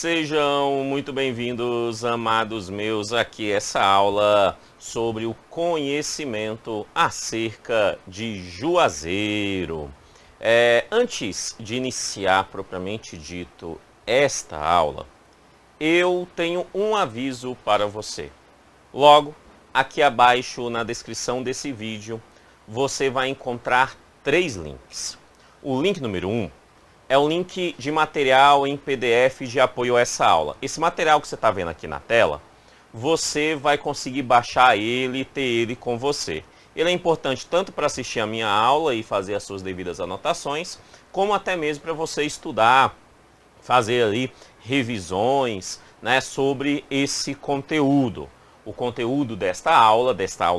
Sejam muito bem-vindos, amados meus, aqui essa aula sobre o conhecimento acerca de Juazeiro. Antes de iniciar propriamente dito esta aula, eu tenho um aviso para você. Logo, aqui abaixo na descrição desse vídeo, você vai encontrar 3 links. O link número 1 é o link de material em PDF de apoio a essa aula. Esse material que você está vendo aqui na tela, você vai conseguir baixar ele e ter ele com você. Ele é importante tanto para assistir a minha aula e fazer as suas devidas anotações, como até mesmo para você estudar, fazer ali revisões, né, sobre esse conteúdo. O conteúdo desta aula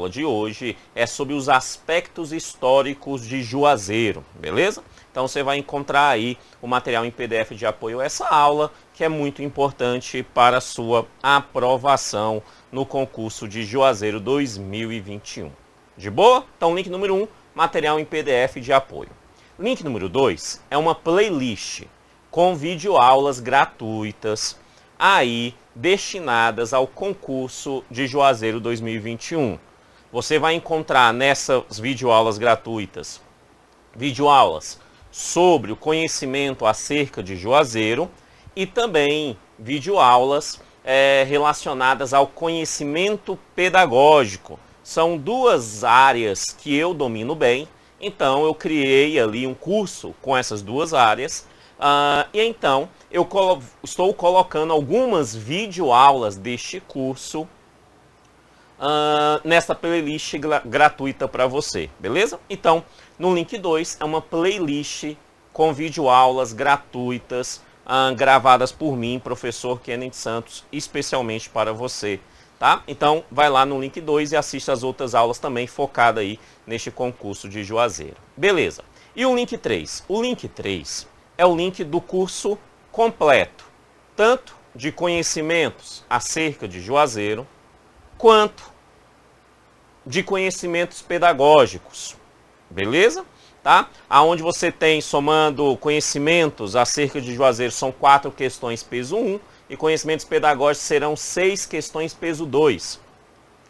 de hoje, é sobre os aspectos históricos de Juazeiro, beleza? Então você vai encontrar aí o material em PDF de apoio a essa aula, que é muito importante para a sua aprovação no concurso de Juazeiro 2021. De boa? Então link número 1, material em PDF de apoio. Link número 2 é uma playlist com videoaulas gratuitas aí destinadas ao concurso de Juazeiro 2021. Você vai encontrar nessas videoaulas gratuitas videoaulas sobre o conhecimento acerca de Juazeiro e também videoaulas relacionadas ao conhecimento pedagógico. São 2 áreas que eu domino bem, então eu criei ali um curso com essas 2 áreas. E então eu estou colocando algumas videoaulas deste curso nessa playlist gratuita para você, beleza? Então, no link 2 é uma playlist com videoaulas gratuitas gravadas por mim, professor Kennedy Santos, especialmente para você, tá? Então, vai lá no link 2 e assista as outras aulas também focadas aí neste concurso de Juazeiro. Beleza. E o link 3? O link 3 é o link do curso completo, tanto de conhecimentos acerca de Juazeiro, quanto de conhecimentos pedagógicos, beleza? Tá? Aonde você tem, somando conhecimentos acerca de Juazeiro, são 4 questões peso 1, e conhecimentos pedagógicos serão 6 questões peso 2.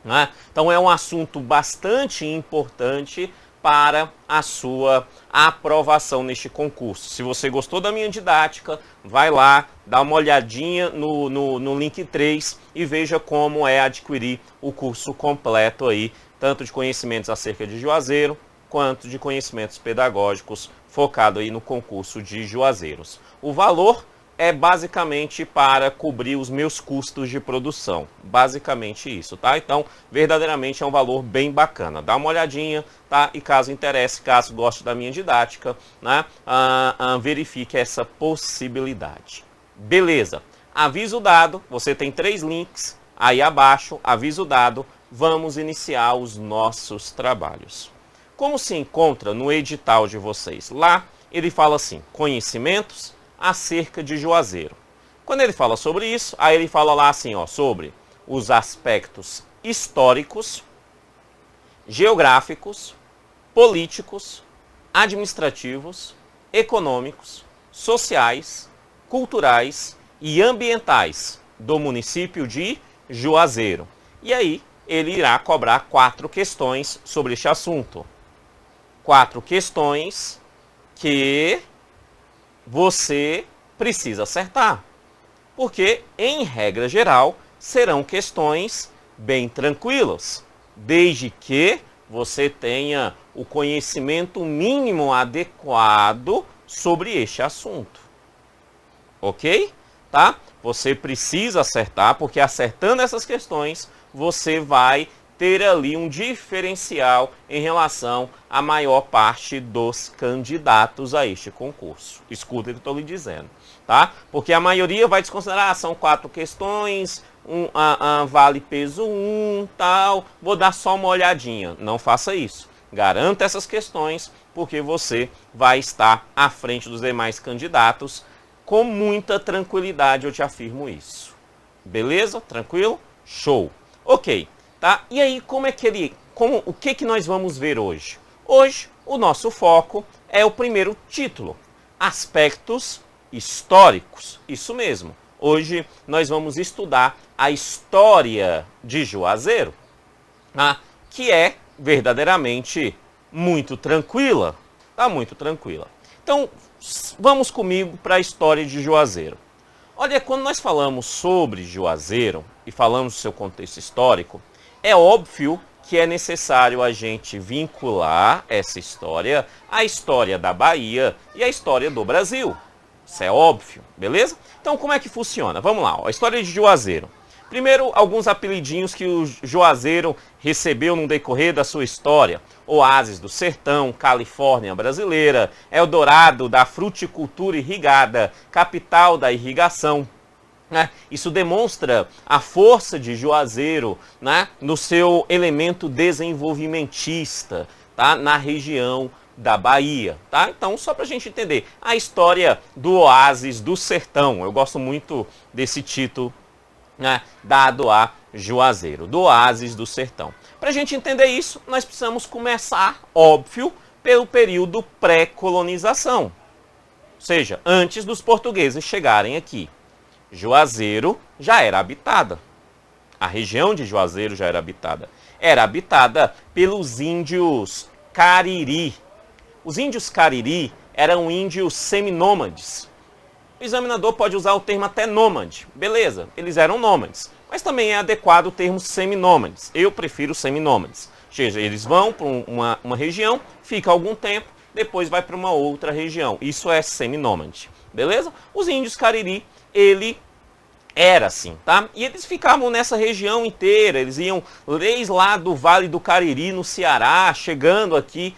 Né? Então é um assunto bastante importante para a sua aprovação neste concurso. Se você gostou da minha didática, vai lá, dá uma olhadinha no link 3 e veja como é adquirir o curso completo aí, tanto de conhecimentos acerca de Juazeiro, quanto de conhecimentos pedagógicos focado aí no concurso de Juazeiros. O valor é basicamente para cobrir os meus custos de produção. Basicamente isso, tá? Então, verdadeiramente é um valor bem bacana. Dá uma olhadinha, tá? E caso interesse, caso goste da minha didática, né? Verifique essa possibilidade. Beleza. Aviso dado, você tem 3 links aí abaixo. Aviso dado, vamos iniciar os nossos trabalhos. Como se encontra no edital de vocês? Lá, ele fala assim, conhecimentos acerca de Juazeiro. Quando ele fala sobre isso, aí ele fala lá assim, ó, sobre os aspectos históricos, geográficos, políticos, administrativos, econômicos, sociais, culturais e ambientais do município de Juazeiro. E aí ele irá cobrar 4 questões sobre este assunto. 4 questões que você precisa acertar, porque, em regra geral, serão questões bem tranquilas, desde que você tenha o conhecimento mínimo adequado sobre este assunto. Ok? Tá? Você precisa acertar, porque acertando essas questões, você vai ter ali um diferencial em relação à maior parte dos candidatos a este concurso. Escuta o que eu estou lhe dizendo, tá? Porque a maioria vai desconsiderar, são 4 questões, vale peso 1, tal, vou dar só uma olhadinha. Não faça isso. Garanta essas questões, porque você vai estar à frente dos demais candidatos com muita tranquilidade, eu te afirmo isso. Beleza? Tranquilo? Show. Ok. Tá? E aí, o que nós vamos ver hoje? Hoje, o nosso foco é o primeiro título, aspectos históricos. Isso mesmo. Hoje nós vamos estudar a história de Juazeiro, tá? Que é verdadeiramente muito tranquila, tá? Muito tranquila. Então, vamos comigo para a história de Juazeiro. Olha, quando nós falamos sobre Juazeiro e falamos do seu contexto histórico, é óbvio que é necessário a gente vincular essa história à história da Bahia e à história do Brasil. Isso é óbvio, beleza? Então, como é que funciona? Vamos lá, ó, a história de Juazeiro. Primeiro, alguns apelidinhos que o Juazeiro recebeu no decorrer da sua história. Oásis do Sertão, Califórnia brasileira, Eldorado da fruticultura irrigada, capital da irrigação. Isso demonstra a força de Juazeiro, né, no seu elemento desenvolvimentista, tá, na região da Bahia. Tá? Então, só para a gente entender, a história do Oásis do Sertão. Eu gosto muito desse título, né, dado a Juazeiro, do Oásis do Sertão. Para a gente entender isso, nós precisamos começar, óbvio, pelo período pré-colonização, ou seja, antes dos portugueses chegarem aqui. Juazeiro já era habitada. A região de Juazeiro já era habitada. Era habitada pelos índios Cariri. Os índios Cariri eram índios seminômades. O examinador pode usar o termo até nômade. Beleza, eles eram nômades. Mas também é adequado o termo seminômades. Eu prefiro seminômades. Ou seja, eles vão para uma região, fica algum tempo, depois vai para uma outra região. Isso é seminômade. Beleza? Os índios Cariri, ele era assim, tá? E eles ficavam nessa região inteira, eles iam desde lá do Vale do Cariri, no Ceará, chegando aqui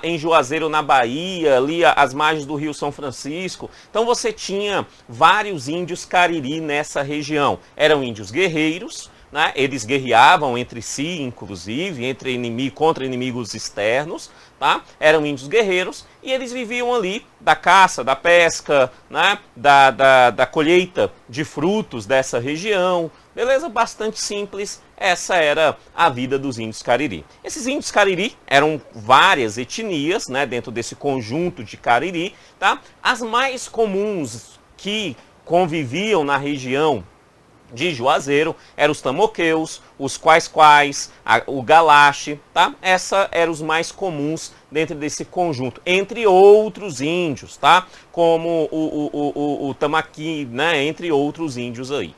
em Juazeiro, na Bahia, ali às margens do Rio São Francisco. Então você tinha vários índios Cariri nessa região. Eram índios guerreiros, né? Eles guerreavam entre si, inclusive, contra inimigos externos, tá? Eram índios guerreiros e eles viviam ali da caça, da pesca, né? da colheita de frutos dessa região. Beleza? Bastante simples. Essa era a vida dos índios Cariri. Esses índios Cariri eram várias etnias, né? Dentro desse conjunto de Cariri, tá? As mais comuns que conviviam na região de Juazeiro eram os tamoqueus, os quais, o galaxe, tá? Essa eram os mais comuns dentro desse conjunto, entre outros índios, tá? Como o tamaqui, né? Entre outros índios aí.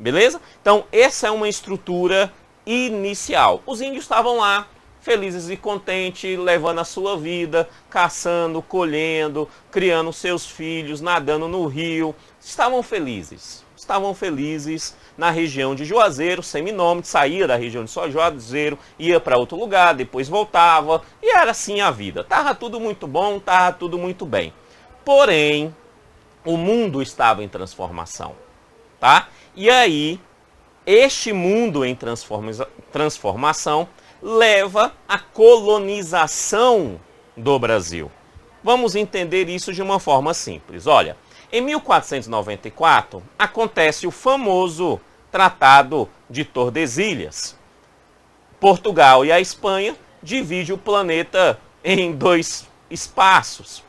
Beleza? Então, essa é uma estrutura inicial. Os índios estavam lá, felizes e contentes, levando a sua vida, caçando, colhendo, criando seus filhos, nadando no rio. Estavam felizes na região de Juazeiro, seminômade, saía da região de Juazeiro, ia para outro lugar, depois voltava, e era assim a vida. Tava tudo muito bom, tava tudo muito bem. Porém, o mundo estava em transformação, tá? E aí, este mundo em transformação leva à colonização do Brasil. Vamos entender isso de uma forma simples. Olha, em 1494 acontece o famoso Tratado de Tordesilhas. Portugal e a Espanha dividem o planeta em dois espaços.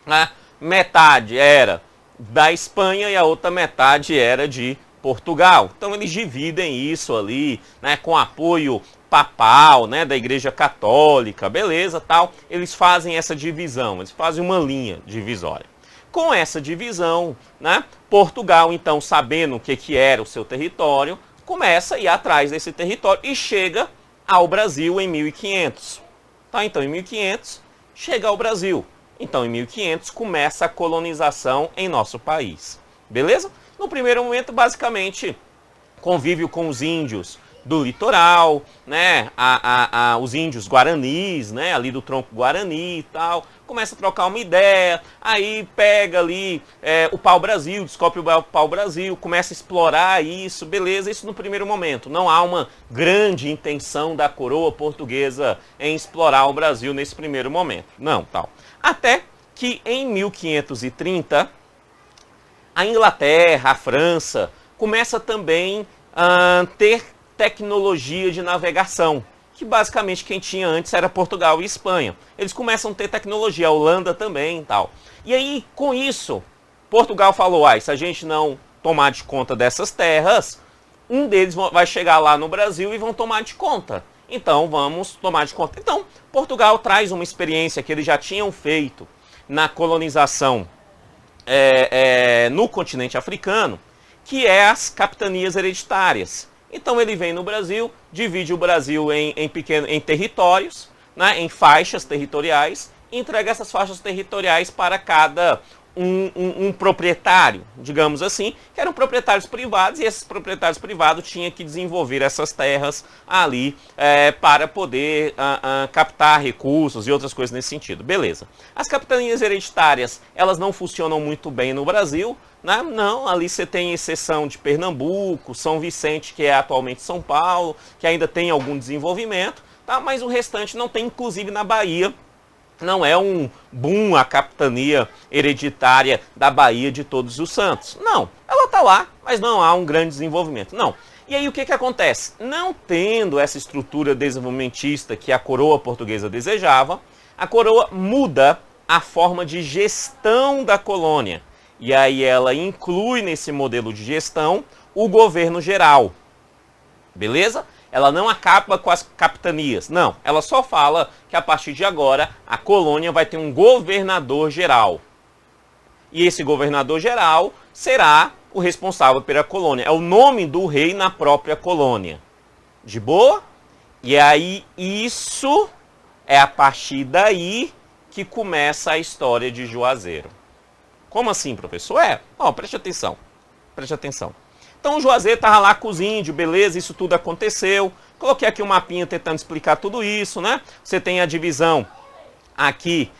Né? Metade era da Espanha e a outra metade era de Portugal. Então eles dividem isso ali, né, com apoio papal, né, da Igreja Católica, beleza, tal. Eles fazem essa divisão, eles fazem uma linha divisória. Com essa divisão, né, Portugal, então, sabendo o que era o seu território, começa a ir atrás desse território e chega ao Brasil em 1500. Tá? Então, em 1500, chega ao Brasil. Então, em 1500, começa a colonização em nosso país. Beleza? No primeiro momento, basicamente, convívio com os índios do litoral, né, os índios guaranis, né, ali do tronco guarani e tal, começa a trocar uma ideia, aí pega ali o pau-brasil, descobre o pau-brasil, começa a explorar isso, beleza, isso no primeiro momento. Não há uma grande intenção da coroa portuguesa em explorar o Brasil nesse primeiro momento, não, tal. Até que em 1530, a Inglaterra, a França, começa também a ter tecnologia de navegação, que basicamente quem tinha antes era Portugal e Espanha. Eles começam a ter tecnologia, a Holanda também e tal. E aí, com isso, Portugal falou, se a gente não tomar de conta dessas terras, um deles vai chegar lá no Brasil e vão tomar de conta. Então, vamos tomar de conta. Então, Portugal traz uma experiência que eles já tinham feito na colonização no continente africano, que é as capitanias hereditárias. Então, ele vem no Brasil, divide o Brasil em territórios, né, em faixas territoriais, e entrega essas faixas territoriais para cada um proprietário, digamos assim, que eram proprietários privados, e esses proprietários privados tinham que desenvolver essas terras ali para poder captar recursos e outras coisas nesse sentido. Beleza. As capitanias hereditárias, elas não funcionam muito bem no Brasil, né? Não, ali você tem exceção de Pernambuco, São Vicente, que é atualmente São Paulo, que ainda tem algum desenvolvimento, tá? Mas o restante não tem, inclusive na Bahia. Não é um boom a capitania hereditária da Bahia de Todos os Santos. Não, ela está lá, mas não há um grande desenvolvimento. Não. E aí o que acontece? Não tendo essa estrutura desenvolvimentista que a coroa portuguesa desejava, a coroa muda a forma de gestão da colônia. E aí ela inclui nesse modelo de gestão o governo geral. Beleza? Ela não acaba com as capitanias, não. Ela só fala que a partir de agora a colônia vai ter um governador geral. E esse governador geral será o responsável pela colônia. É o nome do rei na própria colônia. De boa? E aí isso é a partir daí que começa a história de Juazeiro. Como assim, professor? Preste atenção. Preste atenção. Então o Juazeiro estava lá com os índios, beleza, isso tudo aconteceu. Coloquei aqui um mapinha tentando explicar tudo isso, né? Você tem a divisão aqui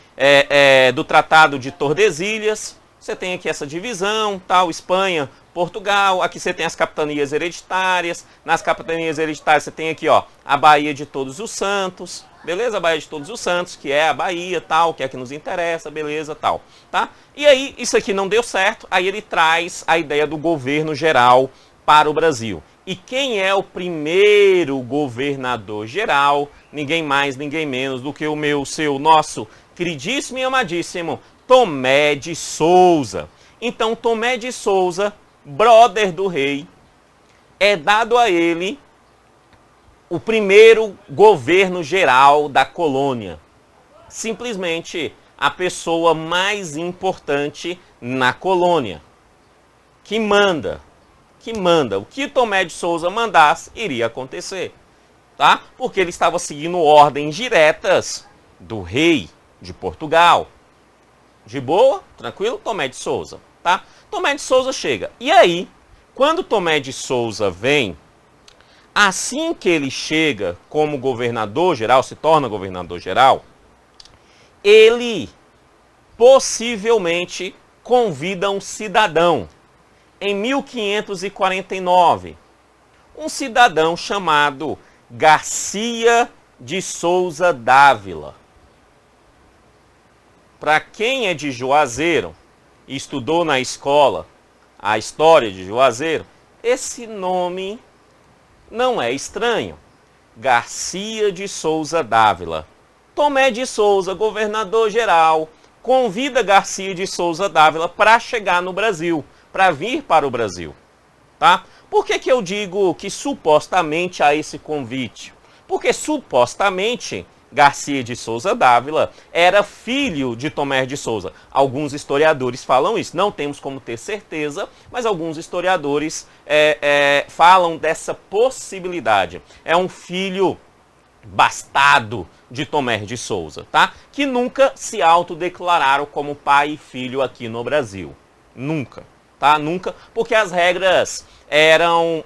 do Tratado de Tordesilhas. Você tem aqui essa divisão, tal, Espanha, Portugal. Aqui você tem as capitanias hereditárias. Nas capitanias hereditárias você tem aqui, ó, a Baía de Todos os Santos. Beleza? A Baía de Todos os Santos, que é a Bahia, tal, que é a que nos interessa, beleza, tal, tá? E aí, isso aqui não deu certo, aí ele traz a ideia do governo geral para o Brasil. E quem é o primeiro governador geral? Ninguém mais, ninguém menos do que nosso queridíssimo e amadíssimo Tomé de Souza. Então, Tomé de Souza, brother do rei, é dado a ele o primeiro governo geral da colônia. Simplesmente a pessoa mais importante na colônia. Que manda. O que Tomé de Souza mandasse iria acontecer. Tá? Porque ele estava seguindo ordens diretas do rei de Portugal. De boa? Tranquilo? Tomé de Souza. Tá? Tomé de Souza chega. E aí, quando Tomé de Souza vem, assim que ele chega como governador geral, se torna governador geral, ele possivelmente convida um cidadão, em 1549, um cidadão chamado Garcia de Souza Dávila. Para quem é de Juazeiro e estudou na escola a história de Juazeiro, esse nome não é estranho. Garcia de Souza Dávila. Tomé de Souza, governador geral, convida Garcia de Souza Dávila para chegar no Brasil, para vir para o Brasil. Tá? Por que eu digo que supostamente há esse convite? Porque supostamente Garcia de Souza Dávila era filho de Tomé de Souza. Alguns historiadores falam isso, não temos como ter certeza, mas alguns historiadores falam dessa possibilidade. É um filho bastardo de Tomé de Souza, tá? Que nunca se autodeclararam como pai e filho aqui no Brasil. Nunca, tá? Nunca, porque as regras eram,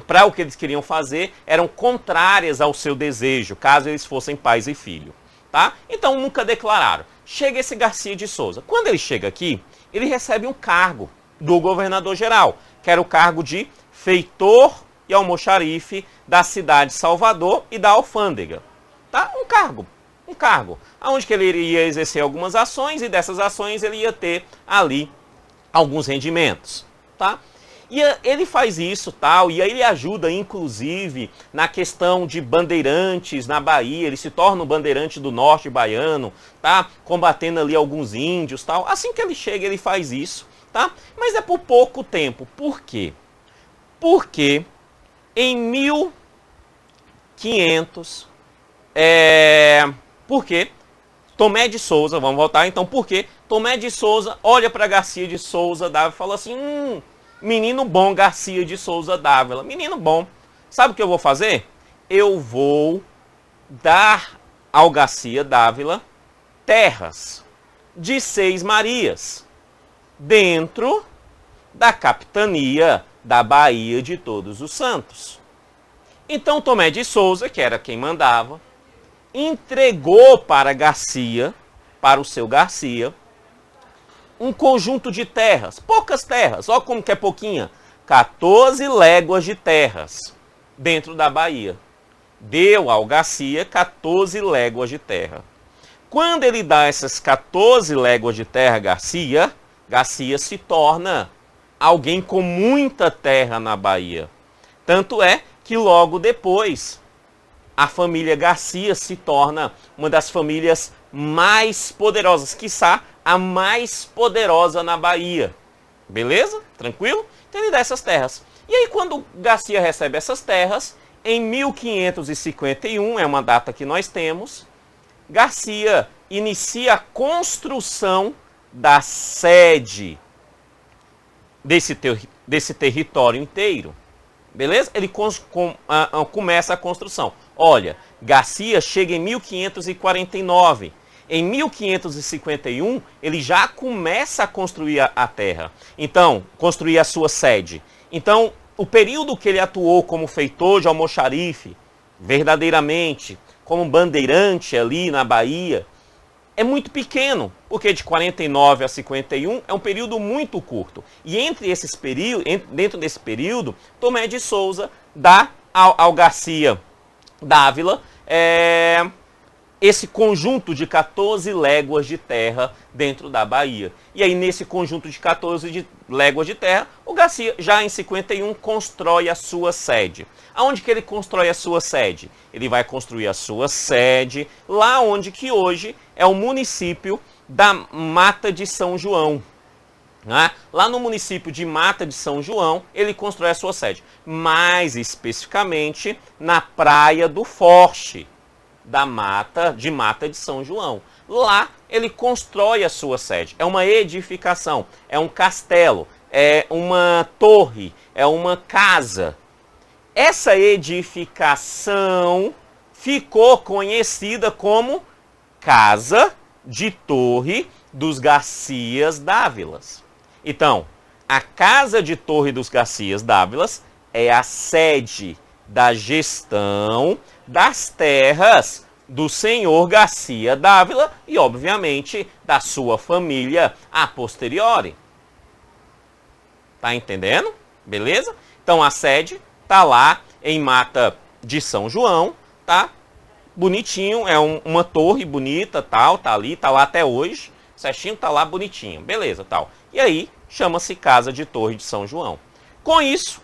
para o que eles queriam fazer, eram contrárias ao seu desejo, caso eles fossem pais e filho, tá? Então nunca declararam. Chega esse Garcia de Souza. Quando ele chega aqui, ele recebe um cargo do governador geral, que era o cargo de feitor e almoxarife da cidade de Salvador e da alfândega. Tá? Um cargo, onde que ele iria exercer algumas ações e dessas ações ele ia ter ali alguns rendimentos, tá? E ele faz isso, tal, e aí ele ajuda, inclusive, na questão de bandeirantes na Bahia, ele se torna um bandeirante do norte baiano, tá? Combatendo ali alguns índios, tal. Assim que ele chega, ele faz isso, tá? Mas é por pouco tempo. Por quê? Porque em 1500, porque Tomé de Souza, vamos voltar então, porque Tomé de Souza olha para Garcia de Souza Dávila e fala assim, menino bom Garcia de Souza Dávila, menino bom, sabe o que eu vou fazer? Eu vou dar ao Garcia Dávila terras de 6 Marias, dentro da capitania da Baía de Todos os Santos. Então Tomé de Souza, que era quem mandava, entregou para Garcia, para o seu Garcia, um conjunto de terras, poucas terras, olha como que é pouquinha, 14 léguas de terras dentro da Bahia. Deu ao Garcia 14 léguas de terra. Quando ele dá essas 14 léguas de terra a Garcia, Garcia se torna alguém com muita terra na Bahia. Tanto é que logo depois a família Garcia se torna uma das famílias mais poderosas, quiçá a mais poderosa na Bahia. Beleza? Tranquilo? Então ele dá essas terras. E aí quando Garcia recebe essas terras, em 1551, é uma data que nós temos, Garcia inicia a construção da sede desse território inteiro. Beleza? Ele começa a construção. Olha, Garcia chega em 1549. Em 1551, ele já começa a construir a terra. Então, construir a sua sede. Então, o período que ele atuou como feitor de almoxarife, verdadeiramente, como bandeirante ali na Bahia, é muito pequeno, porque de 49 a 51 é um período muito curto. E dentro desse período, Tomé de Souza dá ao Garcia Dávila esse conjunto de 14 léguas de terra dentro da Bahia. E aí, nesse conjunto de 14 léguas de terra, o Garcia, já em 51, constrói a sua sede. Aonde que ele constrói a sua sede? Ele vai construir a sua sede lá onde que hoje é o município da Mata de São João. Né? Lá no município de Mata de São João, ele constrói a sua sede. Mais especificamente, na Praia do Forte, de Mata de São João. Lá ele constrói a sua sede. É uma edificação, é um castelo, é uma torre, é uma casa. Essa edificação ficou conhecida como Casa de Torre dos Garcias Dávilas. Então, a Casa de Torre dos Garcias Dávilas é a sede da gestão das terras do senhor Garcia Dávila e, obviamente, da sua família a posteriori. Tá entendendo? Beleza? Então, a sede tá lá em Mata de São João, tá? Bonitinho, é uma torre bonita, tal, tá ali, tá lá até hoje. Certinho, tá lá bonitinho. Beleza, tal. E aí, chama-se Casa de Torre de São João. Com isso,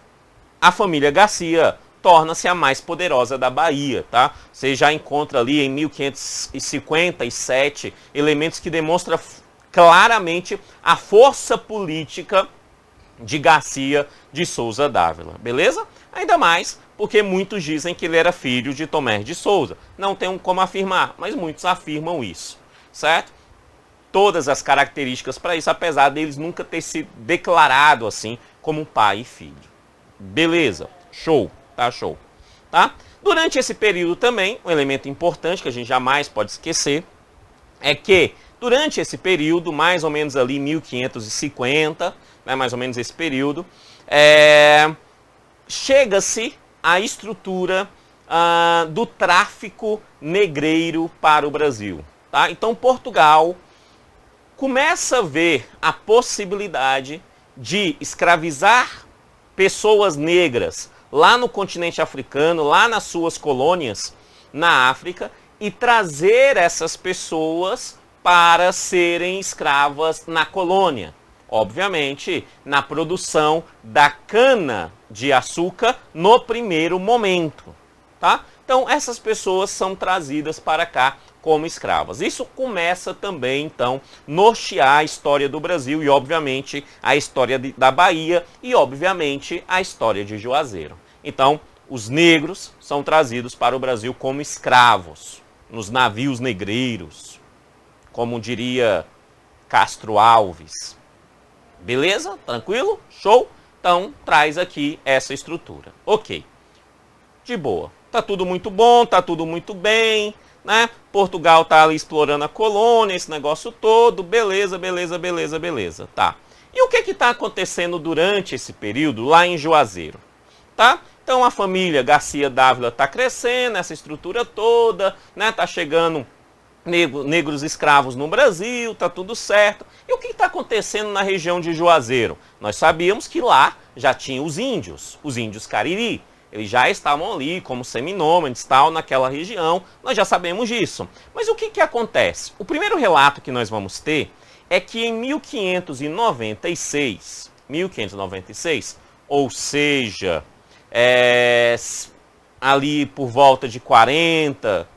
a família Garcia torna-se a mais poderosa da Bahia, tá? Você já encontra ali em 1557 elementos que demonstram claramente a força política de Garcia de Souza Dávila, beleza? Ainda mais porque muitos dizem que ele era filho de Tomé de Souza. Não tem como afirmar, mas muitos afirmam isso, certo? Todas as características para isso, apesar deles nunca ter sido declarado assim como pai e filho. Beleza, show. Tá, show. Tá? Durante esse período também, um elemento importante que a gente jamais pode esquecer é que durante esse período, mais ou menos ali 1550, né, mais ou menos esse período, chega-se à estrutura do tráfico negreiro para o Brasil. Tá? Então Portugal começa a ver a possibilidade de escravizar pessoas negras lá no continente africano, lá nas suas colônias na África, e trazer essas pessoas para serem escravas na colônia. Obviamente, na produção da cana de açúcar no primeiro momento. Tá? Então, essas pessoas são trazidas para cá como escravas. Isso começa também, então, nortear a história do Brasil e, obviamente, a história da Bahia e, obviamente, a história de Juazeiro. Então, os negros são trazidos para o Brasil como escravos, nos navios negreiros, como diria Castro Alves. Beleza? Tranquilo? Show? Então, traz aqui essa estrutura. Ok. De boa. Tá tudo muito bom, tá tudo muito bem, né? Portugal tá ali explorando a colônia, esse negócio todo, beleza, beleza, beleza, beleza, tá. E o que que tá acontecendo durante esse período lá em Juazeiro, tá? Então a família Garcia Dávila tá crescendo, essa estrutura toda, né? Tá chegando negros escravos no Brasil, tá tudo certo. E o que está acontecendo na região de Juazeiro? Nós sabíamos que lá já tinha os índios Cariri. Eles já estavam ali como seminômades, tal, naquela região, nós já sabemos disso. Mas o que que acontece? O primeiro relato que nós vamos ter é que em 1596, ou seja, ali por volta de 40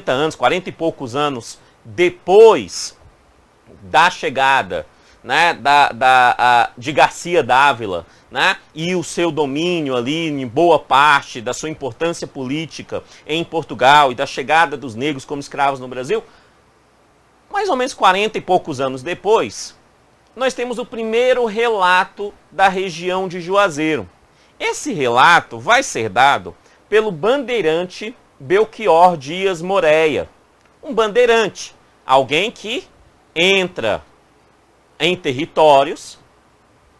anos, 40 e poucos anos depois da chegada, né, de Garcia Dávila, né, e o seu domínio ali em boa parte da sua importância política em Portugal e da chegada dos negros como escravos no Brasil, mais ou menos 40 e poucos anos depois, nós temos o primeiro relato da região de Juazeiro. Esse relato vai ser dado pelo bandeirante Belchior Dias Moreira. Um bandeirante, alguém que entra em territórios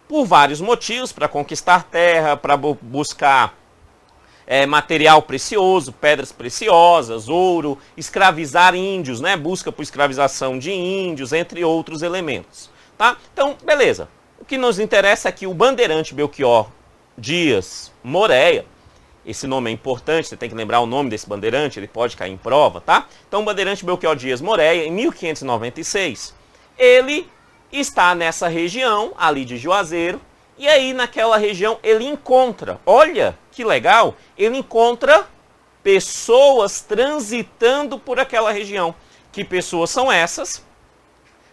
por vários motivos, para conquistar terra, para buscar material precioso, pedras preciosas, ouro, escravizar índios, né? Busca por escravização de índios, entre outros elementos. Tá? Então, beleza. O que nos interessa é que o bandeirante Belchior Dias Moreira, esse nome é importante, você tem que lembrar o nome desse bandeirante, ele pode cair em prova, tá? Então, o bandeirante Belchior Dias Moreira, em 1596, ele está nessa região, ali de Juazeiro, e aí naquela região ele encontra, olha que legal, ele encontra pessoas transitando por aquela região. Que pessoas são essas?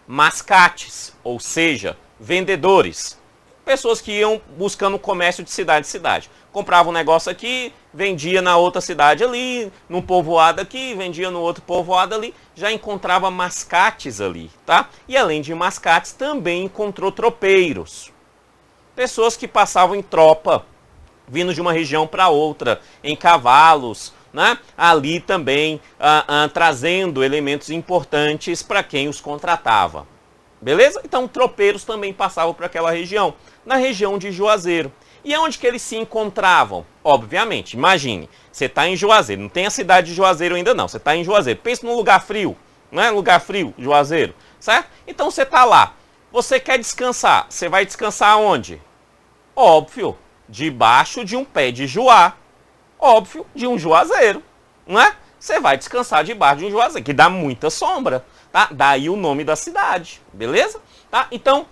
Mascates, ou seja, vendedores. Pessoas que iam buscando comércio de cidade em cidade. Comprava um negócio aqui, vendia na outra cidade ali, num povoado aqui, vendia no outro povoado ali, já encontrava mascates ali, tá? E além de mascates, também encontrou tropeiros. Pessoas que passavam em tropa, vindo de uma região para outra, em cavalos, né? Ali também trazendo elementos importantes para quem os contratava. Beleza? Então, tropeiros também passavam por aquela região, na região de Juazeiro. E onde que eles se encontravam? Obviamente, imagine, você está em Juazeiro, não tem a cidade de Juazeiro ainda não, você está em Juazeiro. Pensa num lugar frio, não é? Lugar frio, Juazeiro, certo? Então você está lá, você quer descansar, você vai descansar onde? Óbvio, debaixo de um pé de juá, óbvio, de um juazeiro, não é? Você vai descansar debaixo de um juazeiro, que dá muita sombra, tá? Daí o nome da cidade, beleza? Tá? Então,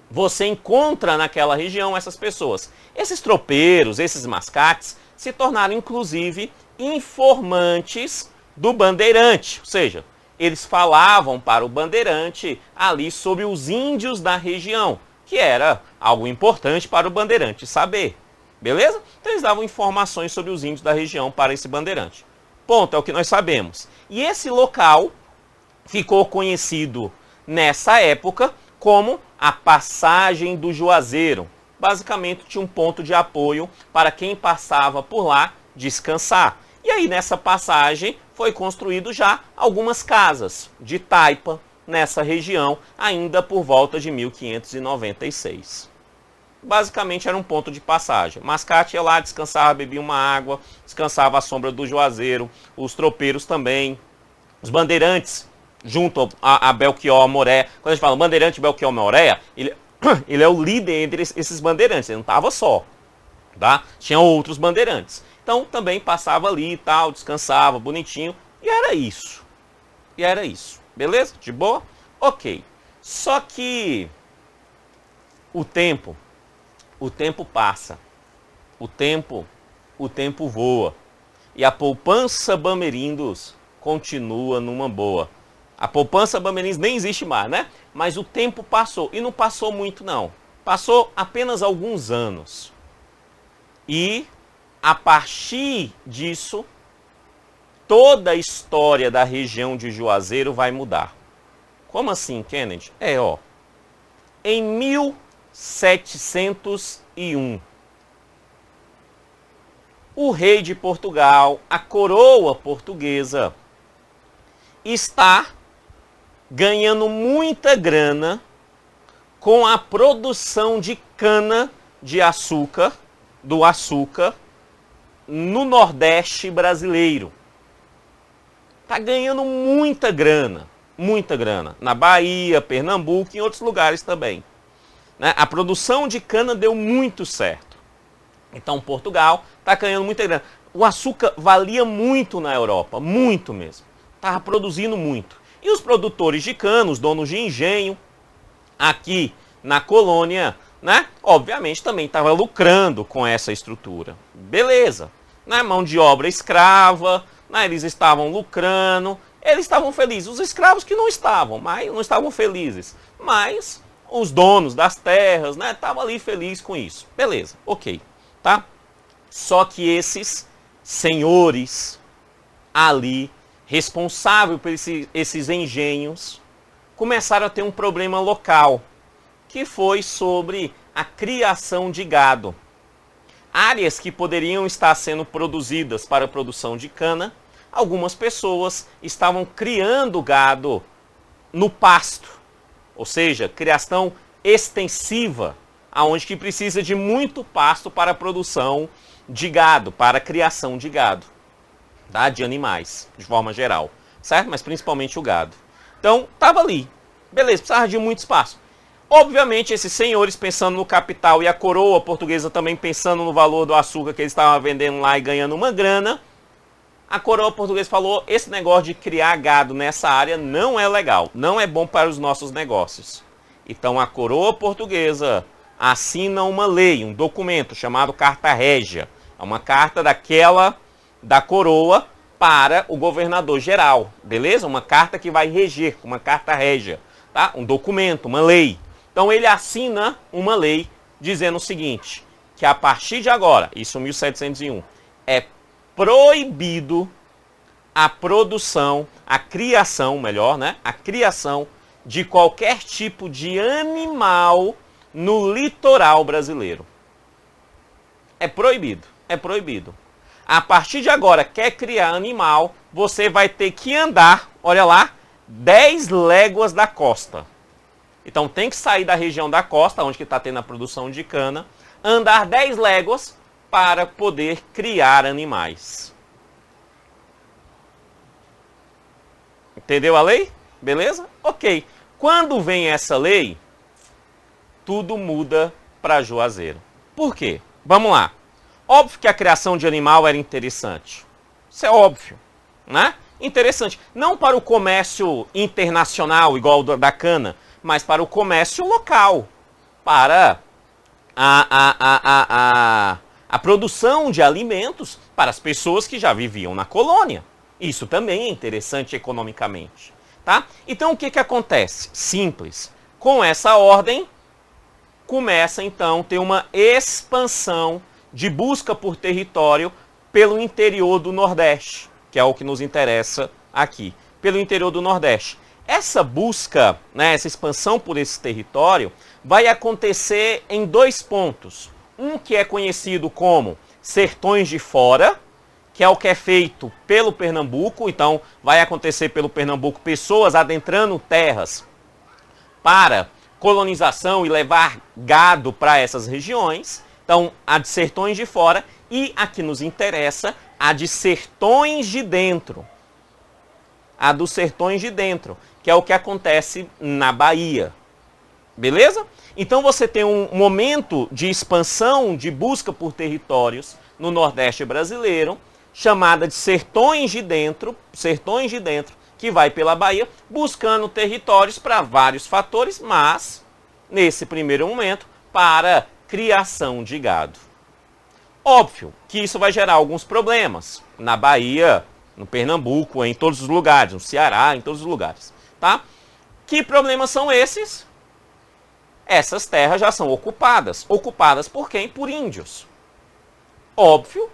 você encontra naquela região essas pessoas. Esses tropeiros, esses mascates, se tornaram inclusive informantes do bandeirante. Ou seja, eles falavam para o bandeirante ali sobre os índios da região, que era algo importante para o bandeirante saber. Beleza? Então eles davam informações sobre os índios da região para esse bandeirante. Ponto, é o que nós sabemos. E esse local ficou conhecido nessa época como a Passagem do Juazeiro. Basicamente tinha um ponto de apoio para quem passava por lá descansar. E aí nessa passagem foi construído já algumas casas de taipa nessa região, ainda por volta de 1596. Basicamente era um ponto de passagem. Mascate ia lá, descansava, bebia uma água, descansava à sombra do Juazeiro, os tropeiros também, os bandeirantes, junto a Belchior Moreira. Quando a gente fala bandeirante Belchior Moreira, ele é o líder entre esses bandeirantes, ele não estava só, tá? Tinha outros bandeirantes. Então também passava ali e tal, descansava, bonitinho, e era isso. E era isso, beleza? De boa? Ok. Só que o tempo passa, o tempo voa, e a poupança Bamerindos continua numa boa. A poupança Bamerindos nem existe mais, né? Mas o tempo passou, e não passou muito não. Passou apenas alguns anos. E a partir disso, toda a história da região de Juazeiro vai mudar. Como assim, Kennedy? Em 1701, o rei de Portugal, a coroa portuguesa, está ganhando muita grana com a produção de cana de açúcar, do açúcar, no Nordeste brasileiro. Está ganhando muita grana, na Bahia, Pernambuco e em outros lugares também. Né? A produção de cana deu muito certo. Então Portugal está ganhando muita grana. O açúcar valia muito na Europa, muito mesmo. Estava produzindo muito. E os produtores de cana, os donos de engenho, aqui na colônia, né, obviamente também estava lucrando com essa estrutura. Beleza. Né, mão de obra escrava, né, eles estavam lucrando, eles estavam felizes. Os escravos que não estavam, mas não estavam felizes. Mas os donos das terras, né, estavam ali felizes com isso. Beleza, ok. Tá? Só que esses senhores ali, responsáveis por esses engenhos, começaram a ter um problema local, que foi sobre a criação de gado. Áreas que poderiam estar sendo produzidas para a produção de cana, algumas pessoas estavam criando gado no pasto, ou seja, criação extensiva, aonde que precisa de muito pasto para a produção de gado, para a criação de gado, tá? De animais, de forma geral, certo? Mas principalmente o gado. Então, estava ali. Beleza, precisava de muito espaço. Obviamente, esses senhores pensando no capital e a coroa portuguesa também pensando no valor do açúcar que eles estavam vendendo lá e ganhando uma grana, a coroa portuguesa falou, esse negócio de criar gado nessa área não é legal, não é bom para os nossos negócios. Então, a coroa portuguesa assina uma lei, um documento chamado Carta Régia. É uma carta da coroa para o governador geral, beleza? Uma carta que vai reger, uma carta régia, tá? Um documento, uma lei. Então ele assina uma lei dizendo o seguinte, que a partir de agora, isso 1701, é proibido a produção, a criação, melhor, né? A criação de qualquer tipo de animal no litoral brasileiro. É proibido, é proibido. A partir de agora, quer criar animal, você vai ter que andar, olha lá, 10 léguas da costa. Então tem que sair da região da costa, onde está tendo a produção de cana, andar 10 léguas para poder criar animais. Entendeu a lei? Beleza? Ok. Quando vem essa lei, tudo muda para Juazeiro. Por quê? Vamos lá. Óbvio que a criação de animal era interessante. Isso é óbvio, né? Interessante. Não para o comércio internacional, igual da cana, mas para o comércio local. Para a produção de alimentos para as pessoas que já viviam na colônia. Isso também é interessante economicamente. Tá? Então o que acontece? Simples. Com essa ordem, começa então a ter uma expansão de busca por território pelo interior do Nordeste, que é o que nos interessa aqui, pelo interior do Nordeste. Essa busca, né, essa expansão por esse território, vai acontecer em 2 pontos. Um que é conhecido como Sertões de Fora, que é o que é feito pelo Pernambuco, então vai acontecer pelo Pernambuco pessoas adentrando terras para colonização e levar gado para essas regiões. Então, a de Sertões de Fora e a que nos interessa, a de Sertões de Dentro. A dos Sertões de Dentro, que é o que acontece na Bahia. Beleza? Então você tem um momento de expansão, de busca por territórios no Nordeste brasileiro, chamada de Sertões de Dentro, que vai pela Bahia, buscando territórios para vários fatores, mas, nesse primeiro momento, para criação de gado. Óbvio que isso vai gerar alguns problemas. Na Bahia, no Pernambuco, em todos os lugares, no Ceará, em todos os lugares, tá? Que problemas são esses? Essas terras já são ocupadas. Ocupadas por quem? Por índios. Óbvio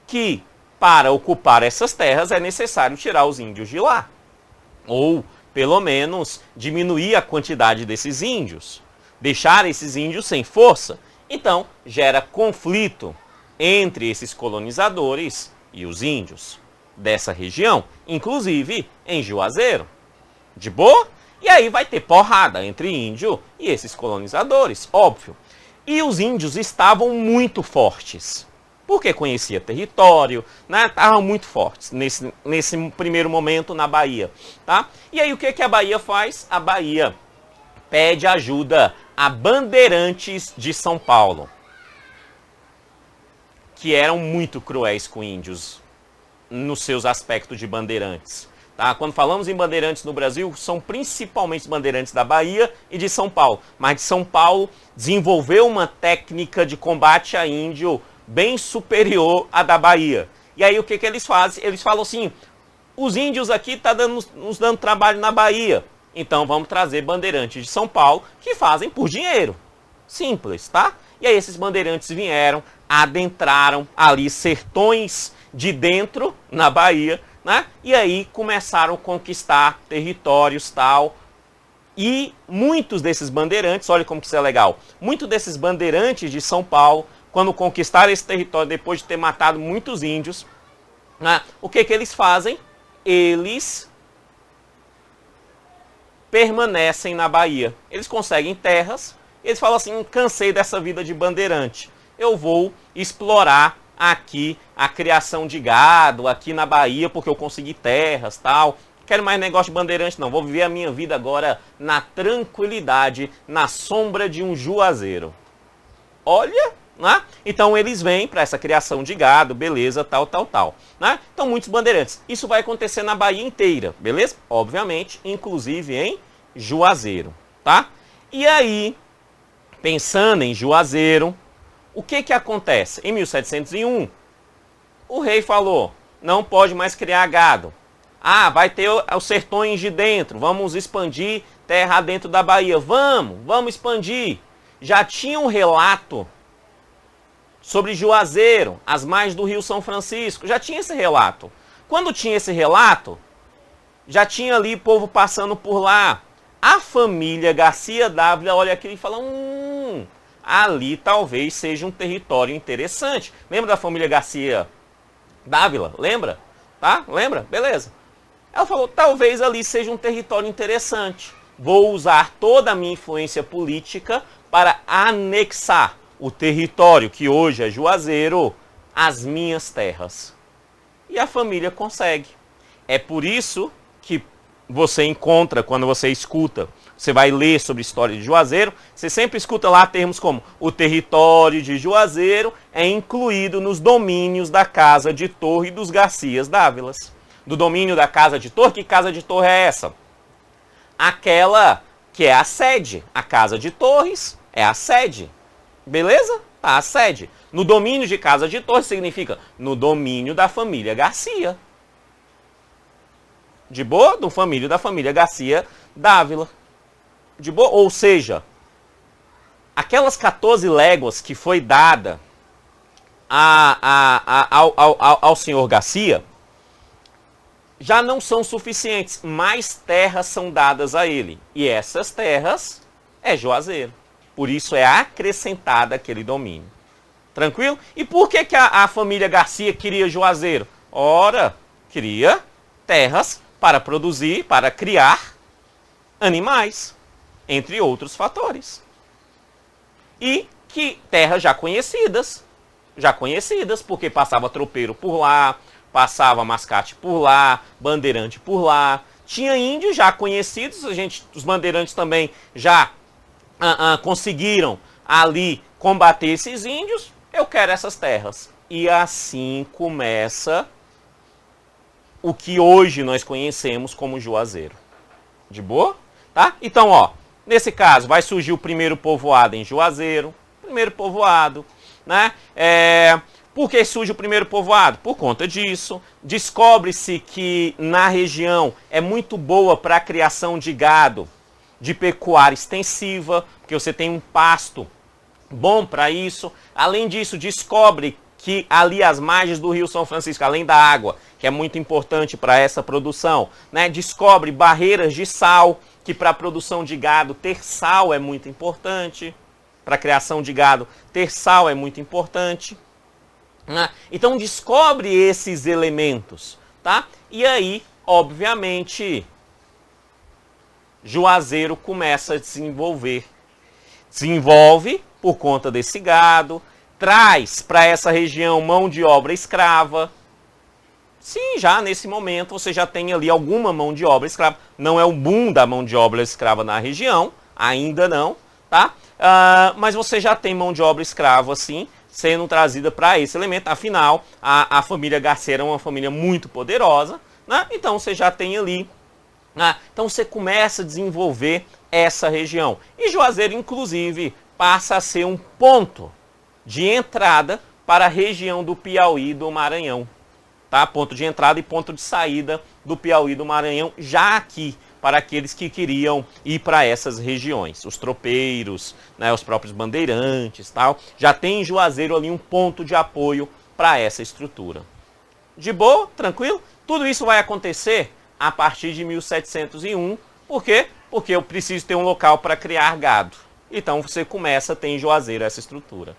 que para ocupar essas terras é necessário tirar os índios de lá. Ou, pelo menos, diminuir a quantidade desses índios. Deixar esses índios sem força. Então, gera conflito entre esses colonizadores e os índios dessa região, inclusive em Juazeiro. De boa? E aí vai ter porrada entre índio e esses colonizadores, óbvio. E os índios estavam muito fortes, porque conhecia território, né? Estavam muito fortes nesse primeiro momento na Bahia, tá? E aí o que a Bahia faz? A Bahia pede ajuda a bandeirantes de São Paulo, que eram muito cruéis com índios nos seus aspectos de bandeirantes. Tá? Quando falamos em bandeirantes no Brasil, são principalmente bandeirantes da Bahia e de São Paulo. Mas de São Paulo desenvolveu uma técnica de combate a índio bem superior à da Bahia. E aí o que eles fazem? Eles falam assim, os índios aqui estão nos dando trabalho na Bahia. Então vamos trazer bandeirantes de São Paulo que fazem por dinheiro. Simples, tá? E aí esses bandeirantes vieram, adentraram ali sertões de dentro, na Bahia, né? E aí começaram a conquistar territórios tal. E muitos desses bandeirantes, olha como que isso é legal, muitos desses bandeirantes de São Paulo, quando conquistaram esse território depois de ter matado muitos índios, né? O que eles fazem? Eles permanecem na Bahia. Eles conseguem terras, eles falam assim, cansei dessa vida de bandeirante, eu vou explorar aqui a criação de gado, aqui na Bahia, porque eu consegui terras, tal. Quero mais negócio de bandeirante não, vou viver a minha vida agora na tranquilidade, na sombra de um juazeiro. Olha, né? Então eles vêm para essa criação de gado, beleza, tal, né? Então muitos bandeirantes. Isso vai acontecer na Bahia inteira, beleza? Obviamente, inclusive em Juazeiro, tá? E aí, pensando em Juazeiro, o que acontece? Em 1701, o rei falou, não pode mais criar gado. Ah, vai ter os sertões de dentro, vamos expandir terra dentro da Bahia. Vamos expandir. Já tinha um relato sobre Juazeiro, as margens do Rio São Francisco, já tinha esse relato. Quando tinha esse relato, já tinha ali povo passando por lá. A família Garcia Dávila olha aqui e fala, ali talvez seja um território interessante. Lembra da família Garcia Dávila? Lembra? Tá? Lembra? Beleza. Ela falou, talvez ali seja um território interessante. Vou usar toda a minha influência política para anexar o território, que hoje é Juazeiro, às minhas terras. E a família consegue. É por isso que você encontra, quando você escuta, você vai ler sobre a história de Juazeiro, você sempre escuta lá termos como o território de Juazeiro é incluído nos domínios da Casa de Torre dos Garcias Dávilas. Do domínio da Casa de Torre, que Casa de Torre é essa? Aquela que é a sede. A Casa de Torres é a sede. Beleza? Tá, a sede. No domínio de Casa de Torre significa no domínio da família Garcia. De boa? Do família da família Garcia Dávila. De boa? Ou seja, aquelas 14 léguas que foi dada ao senhor Garcia já não são suficientes. Mais terras são dadas a ele. E essas terras é Juazeiro. Por isso é acrescentada aquele domínio. Tranquilo? E por que a família Garcia queria Juazeiro? Ora, queria terras para produzir, para criar animais, entre outros fatores. E que terras já conhecidas, porque passava tropeiro por lá, passava mascate por lá, bandeirante por lá, tinha índios já conhecidos, os bandeirantes também já conseguiram ali combater esses índios, eu quero essas terras. E assim começa o que hoje nós conhecemos como Juazeiro. De boa? Tá? Então, ó, nesse caso vai surgir o primeiro povoado em Juazeiro, primeiro povoado, né? Por que surge o primeiro povoado? Por conta disso. Descobre-se que na região é muito boa para a criação de gado, de pecuária extensiva, porque você tem um pasto bom para isso. Além disso, descobre que ali as margens do Rio São Francisco, além da água, que é muito importante para essa produção, né, descobre barreiras de sal, que para a produção de gado ter sal é muito importante, para a criação de gado ter sal é muito importante. Né? Então descobre esses elementos, tá? E aí, obviamente, Juazeiro começa a desenvolver. Desenvolve por conta desse gado, traz para essa região mão de obra escrava. Sim, já nesse momento você já tem ali alguma mão de obra escrava. Não é o boom da mão de obra escrava na região, ainda não, tá? Mas você já tem mão de obra escrava, sim, sendo trazida para esse elemento. Afinal, a família Garcia é uma família muito poderosa, né? Então você já tem ali. Então você começa a desenvolver essa região. E Juazeiro, inclusive, passa a ser um ponto de entrada para a região do Piauí e do Maranhão. Tá? Ponto de entrada e ponto de saída do Piauí e do Maranhão, já aqui, para aqueles que queriam ir para essas regiões. Os tropeiros, né, os próprios bandeirantes, tal. Já tem em Juazeiro ali um ponto de apoio para essa estrutura. De boa? Tranquilo? Tudo isso vai acontecer a partir de 1701. Por quê? Porque eu preciso ter um local para criar gado. Então você começa a ter em Juazeiro essa estrutura.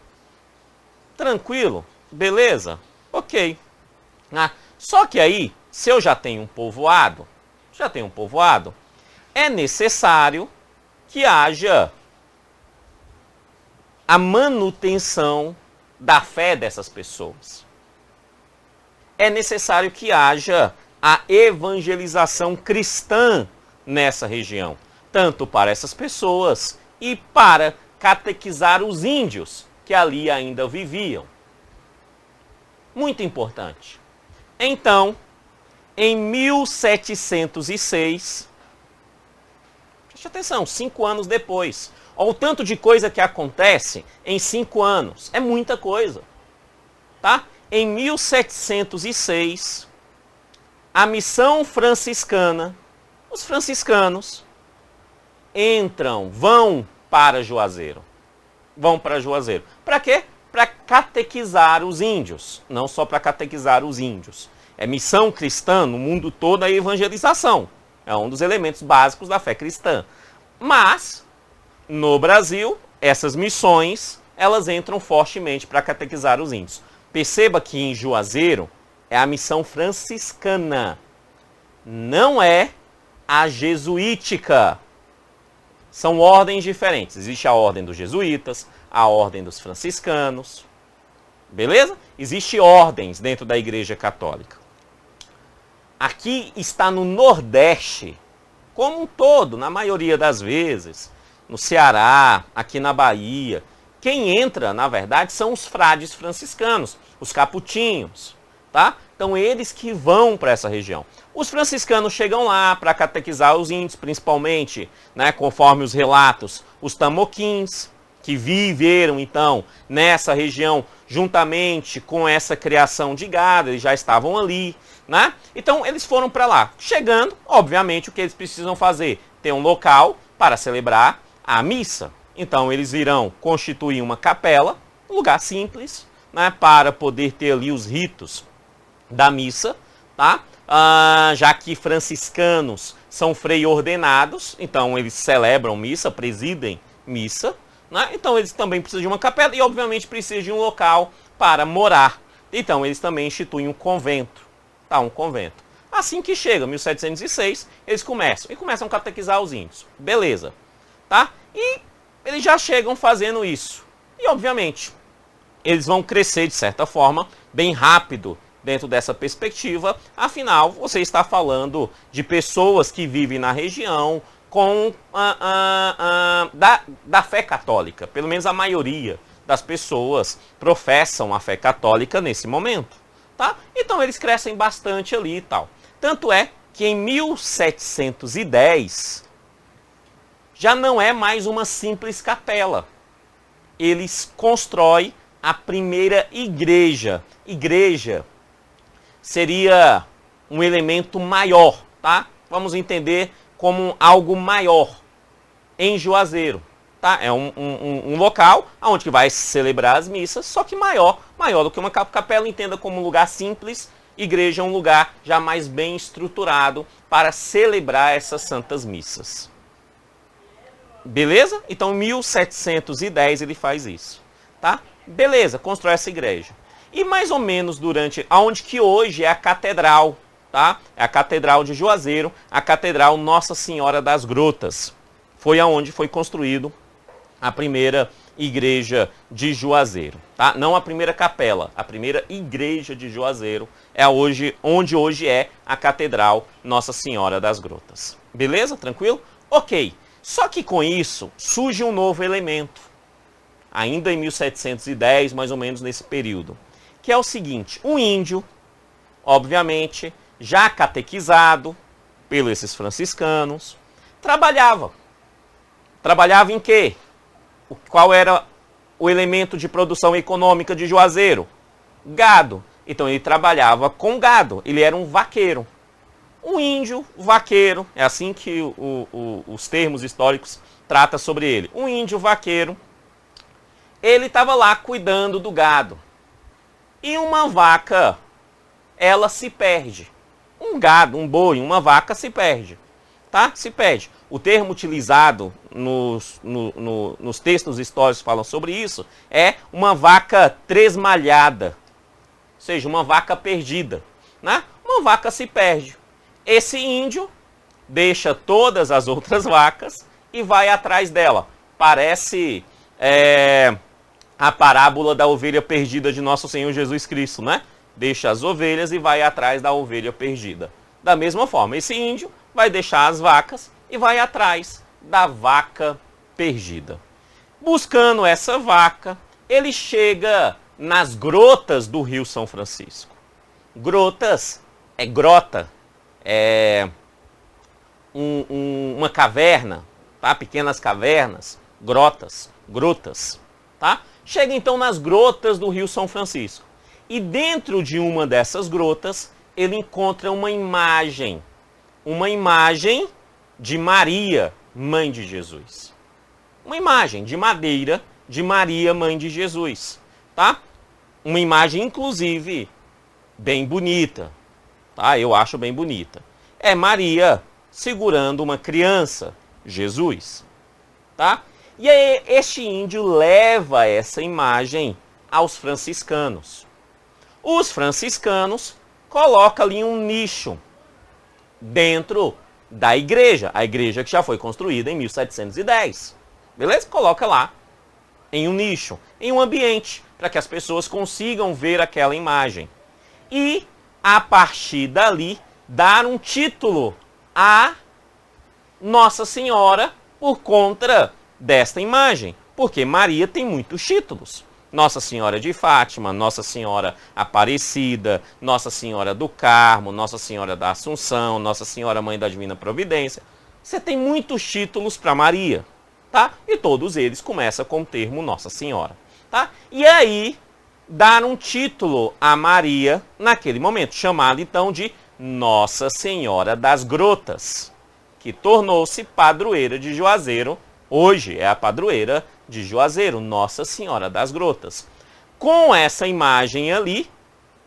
Tranquilo? Beleza? Ok. Só que aí, se eu já tenho um povoado, é necessário que haja a manutenção da fé dessas pessoas. É necessário que haja a evangelização cristã nessa região, tanto para essas pessoas e para catequizar os índios que ali ainda viviam. Muito importante. Então, em 1706, preste atenção, 5 anos depois, olha o tanto de coisa que acontece em 5 anos, é muita coisa, tá? Em 1706, a missão franciscana, os franciscanos vão para Juazeiro. Para quê? Para catequizar os índios, não só para catequizar os índios. É missão cristã no mundo todo, a evangelização. É um dos elementos básicos da fé cristã. Mas, no Brasil, essas missões, elas entram fortemente para catequizar os índios. Perceba que em Juazeiro é a missão franciscana, não é a jesuítica. São ordens diferentes. Existe a ordem dos jesuítas, a ordem dos franciscanos. Beleza? Existem ordens dentro da Igreja Católica. Aqui está no Nordeste, como um todo, na maioria das vezes, no Ceará, aqui na Bahia. Quem entra, na verdade, são os frades franciscanos, os capuchinhos, tá? Então, eles que vão para essa região. Os franciscanos chegam lá para catequizar os índios, principalmente, né, conforme os relatos, os tamoquins, que viveram, então, nessa região, juntamente com essa criação de gado, eles já estavam ali, né? Então, eles foram para lá. Chegando, obviamente, o que eles precisam fazer? Ter um local para celebrar a missa. Então, eles irão constituir uma capela, um lugar simples, né, para poder ter ali os ritos da missa, tá? Já que franciscanos são frei ordenados, então eles celebram missa, presidem missa, né? Então eles também precisam de uma capela e obviamente precisam de um local para morar. Então eles também instituem um convento, tá? Um convento. Assim que chega 1706, eles começam a catequizar os índios. Beleza, tá? E eles já chegam fazendo isso. E obviamente, eles vão crescer de certa forma bem rápido dentro dessa perspectiva, afinal, você está falando de pessoas que vivem na região com da fé católica. Pelo menos a maioria das pessoas professam a fé católica nesse momento, tá? Então eles crescem bastante ali e tal. Tanto é que em 1710 já não é mais uma simples capela. Eles constroem a primeira igreja. Igreja seria um elemento maior, tá? Vamos entender como algo maior em Juazeiro, tá? É um local onde vai celebrar as missas, só que maior do que uma capela. Entenda como um lugar simples. Igreja é um lugar já mais bem estruturado para celebrar essas santas missas. Beleza? Então, em 1710 ele faz isso, tá? Beleza, constrói essa igreja. E mais ou menos durante, aonde que hoje é a catedral, tá? É a Catedral de Juazeiro, a Catedral Nossa Senhora das Grotas. Foi aonde foi construído a primeira igreja de Juazeiro, tá? Não a primeira capela, a primeira igreja de Juazeiro é onde hoje é a Catedral Nossa Senhora das Grotas. Beleza? Tranquilo? Ok. Só que com isso surge um novo elemento, ainda em 1710, mais ou menos nesse período, que é o seguinte: um índio, obviamente, já catequizado pelos esses franciscanos, trabalhava. Trabalhava em quê? Qual era o elemento de produção econômica de Juazeiro? Gado. Então ele trabalhava com gado, ele era um vaqueiro. Um índio vaqueiro, é assim que os termos históricos tratam sobre ele. Um índio vaqueiro, ele estava lá cuidando do gado. E uma vaca, ela se perde. Um gado, um boi, uma vaca se perde. Tá? Se perde. O termo utilizado nos textos históricos que falam sobre isso é uma vaca tresmalhada. Ou seja, uma vaca perdida. Né? Uma vaca se perde. Esse índio deixa todas as outras vacas e vai atrás dela. Parece a parábola da ovelha perdida de Nosso Senhor Jesus Cristo, né? Deixa as ovelhas e vai atrás da ovelha perdida. Da mesma forma, esse índio vai deixar as vacas e vai atrás da vaca perdida. Buscando essa vaca, ele chega nas grotas do Rio São Francisco. Grotas é grota. É uma caverna, tá? Pequenas cavernas, grutas, tá? Chega então nas grotas do Rio São Francisco. E dentro de uma dessas grotas, ele encontra uma imagem de Maria, mãe de Jesus. Uma imagem de madeira de Maria, mãe de Jesus, tá? Uma imagem, inclusive, bem bonita. Tá? Eu acho bem bonita. É Maria segurando uma criança, Jesus. Tá? E aí este índio leva essa imagem aos franciscanos. Os franciscanos colocam ali um nicho dentro da igreja. A igreja que já foi construída em 1710. Beleza? Coloca lá em um nicho, em um ambiente, para que as pessoas consigam ver aquela imagem. E a partir dali, dar um título a Nossa Senhora por conta desta imagem. Porque Maria tem muitos títulos. Nossa Senhora de Fátima, Nossa Senhora Aparecida, Nossa Senhora do Carmo, Nossa Senhora da Assunção, Nossa Senhora Mãe da Divina Providência. Você tem muitos títulos para Maria, tá? E todos eles começam com o termo Nossa Senhora, tá? E aí dar um título a Maria naquele momento, chamada então de Nossa Senhora das Grotas, que tornou-se padroeira de Juazeiro. Hoje é a padroeira de Juazeiro, Nossa Senhora das Grotas. Com essa imagem ali,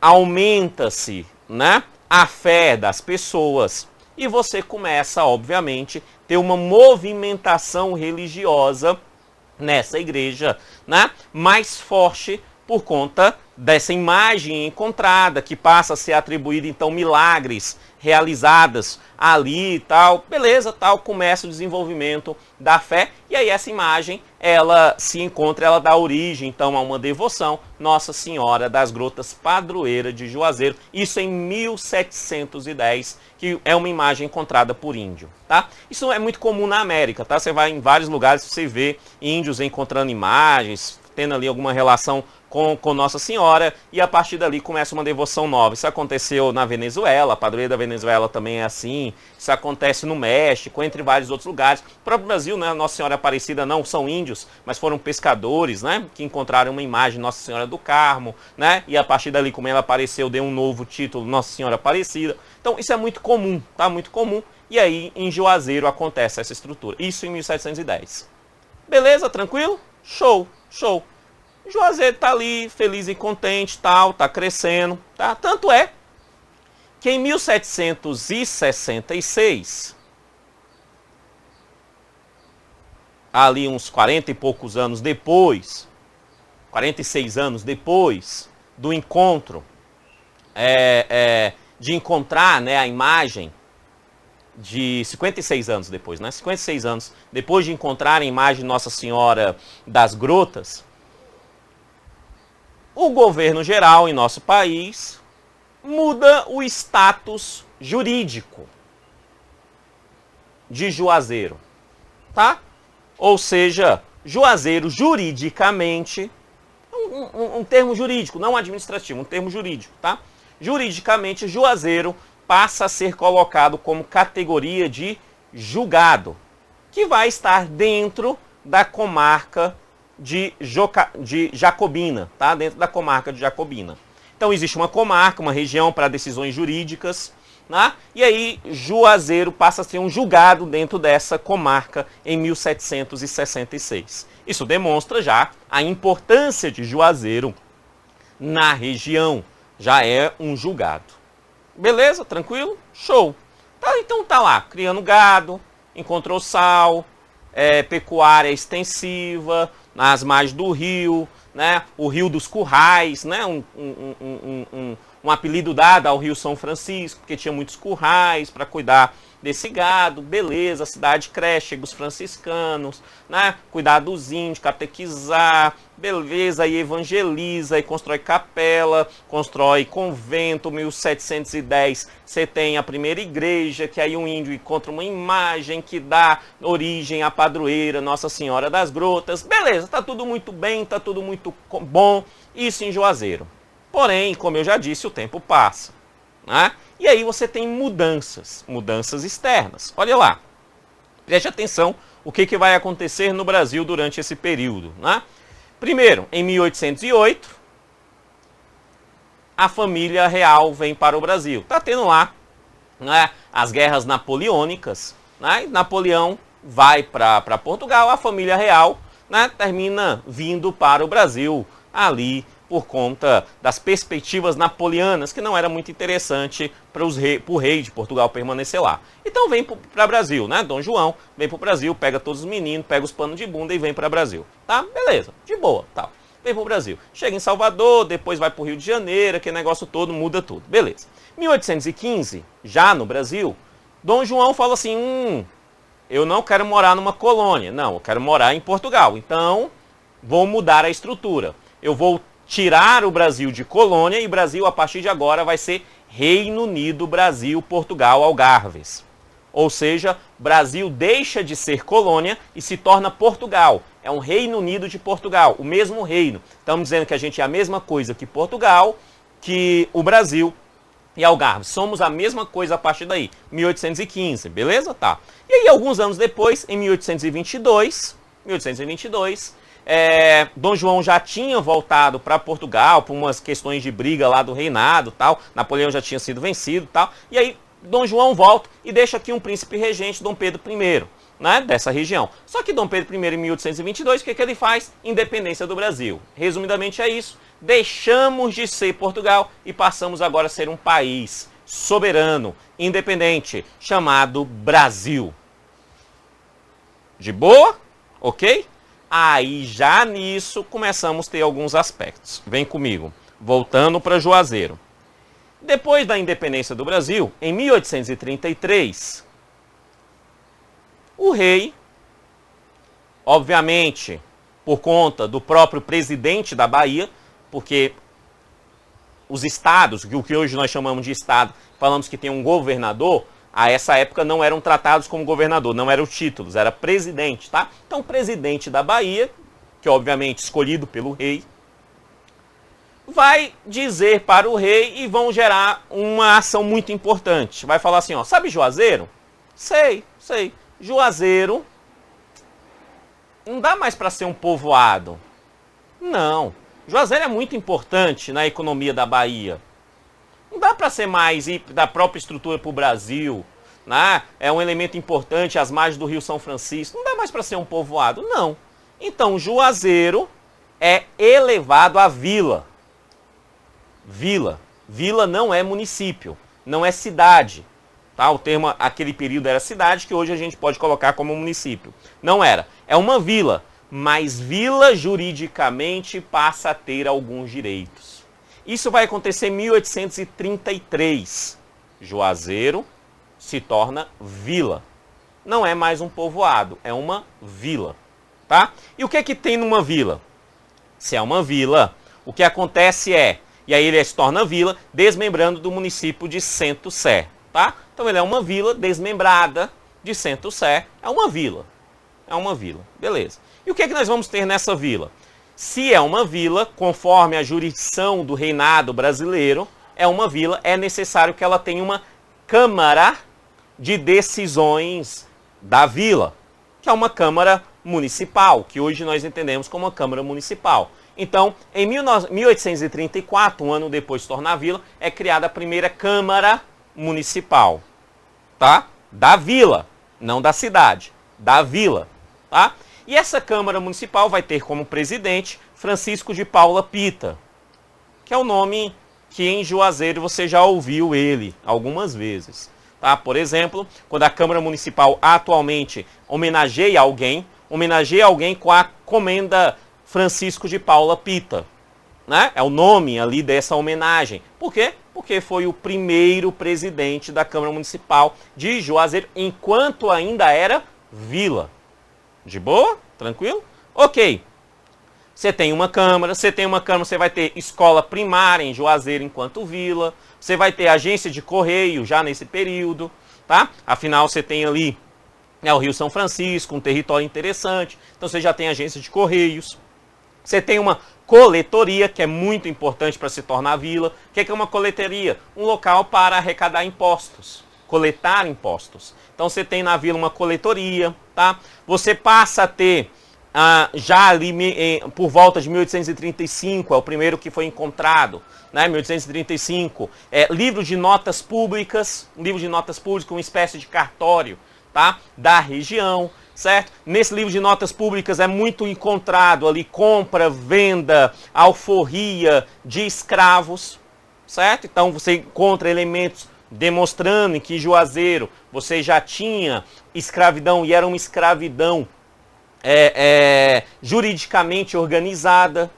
aumenta-se, né, a fé das pessoas e você começa, obviamente, ter uma movimentação religiosa nessa igreja, né, mais forte por conta dessa imagem encontrada, que passa a ser atribuída, então, milagres realizadas ali e tal. Beleza, tal, começa o desenvolvimento da fé. E aí essa imagem, ela se encontra, ela dá origem, então, a uma devoção, Nossa Senhora das Grotas, padroeira de Juazeiro. Isso em 1710, que é uma imagem encontrada por índio, tá? Isso é muito comum na América, tá? Você vai em vários lugares, você vê índios encontrando imagens, tendo ali alguma relação com Nossa Senhora, e a partir dali começa uma devoção nova. Isso aconteceu na Venezuela, a padroeira da Venezuela também é assim, isso acontece no México, entre vários outros lugares. O próprio Brasil, né, Nossa Senhora Aparecida não são índios, mas foram pescadores, né, que encontraram uma imagem de Nossa Senhora do Carmo, né, e a partir dali, como ela apareceu, deu um novo título, Nossa Senhora Aparecida. Então isso é muito comum, tá? Muito comum. E aí em Juazeiro acontece essa estrutura. Isso em 1710. Beleza? Tranquilo? Show, show. Juazeiro tá ali, feliz e contente, tal, tá crescendo, tá? Tanto é que em 1766, ali uns 40 e poucos anos depois, 46 anos depois do encontro, de encontrar, né, a imagem de 56 anos depois, né? 56 anos depois de encontrar a imagem de Nossa Senhora das Grotas, o governo geral em nosso país muda o status jurídico de Juazeiro, tá? Ou seja, Juazeiro juridicamente, um termo jurídico, não administrativo, um termo jurídico, tá? Juridicamente, Juazeiro passa a ser colocado como categoria de julgado, que vai estar dentro da comarca de Jacobina, tá? Dentro da comarca de Jacobina. Então existe uma comarca, uma região para decisões jurídicas, né? E aí Juazeiro passa a ser um julgado dentro dessa comarca em 1766. Isso demonstra já a importância de Juazeiro na região, já é um julgado. Beleza? Tranquilo? Show. Tá, então tá lá, criando gado, encontrou sal, pecuária extensiva, nas margens do rio, né? O Rio dos Currais, né? Um apelido dado ao Rio São Francisco, porque tinha muitos currais para cuidar desse gado. Beleza, a cidade cresce, chega os franciscanos, né? Cuidar dos índios, catequizar, beleza, aí evangeliza, aí constrói capela, constrói convento. 1710 você tem a primeira igreja, que aí um índio encontra uma imagem que dá origem à padroeira Nossa Senhora das Grotas. Beleza, tá tudo muito bem, tá tudo muito bom, isso em Juazeiro. Porém, como eu já disse, o tempo passa, né? E aí você tem mudanças externas. Olha lá, preste atenção o que vai acontecer no Brasil durante esse período, né? Primeiro, em 1808, a família real vem para o Brasil. Está tendo lá, né, as guerras napoleônicas, né? Napoleão vai para Portugal, a família real, né, termina vindo para o Brasil ali por conta das perspectivas napoleonanas, que não era muito interessante para o rei de Portugal permanecer lá. Então vem para o Brasil, né? Dom João vem para o Brasil, pega todos os meninos, pega os panos de bunda e vem para o Brasil. Tá? Beleza, de boa, tal. Vem para o Brasil. Chega em Salvador, depois vai para o Rio de Janeiro, aquele negócio todo, muda tudo. Beleza. 1815, já no Brasil, Dom João fala assim, eu não quero morar numa colônia, não, eu quero morar em Portugal. Então, vou mudar a estrutura. Eu vou tirar o Brasil de colônia e o Brasil, a partir de agora, vai ser Reino Unido, Brasil, Portugal, Algarves. Ou seja, Brasil deixa de ser colônia e se torna Portugal. É um Reino Unido de Portugal, o mesmo reino. Estamos dizendo que a gente é a mesma coisa que Portugal, que o Brasil e Algarves. Somos a mesma coisa a partir daí, 1815, beleza? Tá. E aí, alguns anos depois, em 1822, Dom João já tinha voltado para Portugal por umas questões de briga lá do reinado, tal. Napoleão já tinha sido vencido, tal. E aí Dom João volta e deixa aqui um príncipe regente, Dom Pedro I, né, dessa região. Só que Dom Pedro I, em 1822, o que ele faz? Independência do Brasil. Resumidamente é isso. Deixamos de ser Portugal e passamos agora a ser um país soberano, independente, chamado Brasil. De boa? Ok? Aí já nisso começamos a ter alguns aspectos. Vem comigo. Voltando para Juazeiro. Depois da independência do Brasil, em 1833, o rei, obviamente, por conta do próprio presidente da Bahia, porque os estados, o que hoje nós chamamos de estado, falamos que tem um governador, a essa época não eram tratados como governador, não eram títulos, era presidente, tá? Então, o presidente da Bahia que é obviamente escolhido pelo rei, vai dizer para o rei e vão gerar uma ação muito importante. Vai falar assim, ó, sabe Juazeiro? Sei. Juazeiro não dá mais para ser um povoado. Não. Juazeiro é muito importante na economia da Bahia. Não dá para ser mais da própria estrutura para o Brasil. Né? É um elemento importante às margens do Rio São Francisco. Não dá mais para ser um povoado. Não. Então, Juazeiro é elevado a vila. Vila não é município, não é cidade. Tá? O termo, aquele período era cidade, que hoje a gente pode colocar como município. Não era. É uma vila, mas vila juridicamente passa a ter alguns direitos. Isso vai acontecer em 1833. Juazeiro se torna vila. Não é mais um povoado, é uma vila. Tá? E o que é que tem numa vila? Se é uma vila, o que acontece é, e aí ele se torna vila, desmembrando do município de Centro-Sé. Tá? Então ele é uma vila desmembrada de Centro-Sé, é uma vila. É uma vila, beleza. E o que é que nós vamos ter nessa vila? Se é uma vila, conforme a jurisdição do reinado brasileiro, é uma vila, é necessário que ela tenha uma Câmara de Decisões da Vila, que é uma Câmara Municipal, que hoje nós entendemos como uma Câmara Municipal. Então, em 1834, um ano depois de se tornar vila, é criada a primeira Câmara Municipal, tá? Da vila, não da cidade, da vila, tá? E essa Câmara Municipal vai ter como presidente Francisco de Paula Pita, que é o nome que em Juazeiro você já ouviu ele algumas vezes. Tá? Por exemplo, quando a Câmara Municipal atualmente homenageia alguém com a Comenda Francisco de Paula Pita. Né? É o nome ali dessa homenagem. Por quê? Porque foi o primeiro presidente da Câmara Municipal de Juazeiro, enquanto ainda era vila. De boa? Tranquilo? Ok. Você tem uma Câmara, você vai ter escola primária em Juazeiro enquanto vila, você vai ter agência de correio já nesse período, tá? Afinal, você tem ali o Rio São Francisco, um território interessante, então você já tem agência de correios. Você tem uma coletoria, que é muito importante para se tornar vila. O que é uma coletoria? Um local para arrecadar impostos, coletar impostos. Então você tem na vila uma coletoria, tá? Você passa a ter, já ali por volta de 1835, é o primeiro que foi encontrado, né? 1835, livro de notas públicas, uma espécie de cartório, tá? Da região. Certo? Nesse livro de notas públicas é muito encontrado ali compra, venda, alforria de escravos, certo? Então você encontra elementos demonstrando que em Juazeiro você já tinha escravidão e era uma escravidão juridicamente organizada,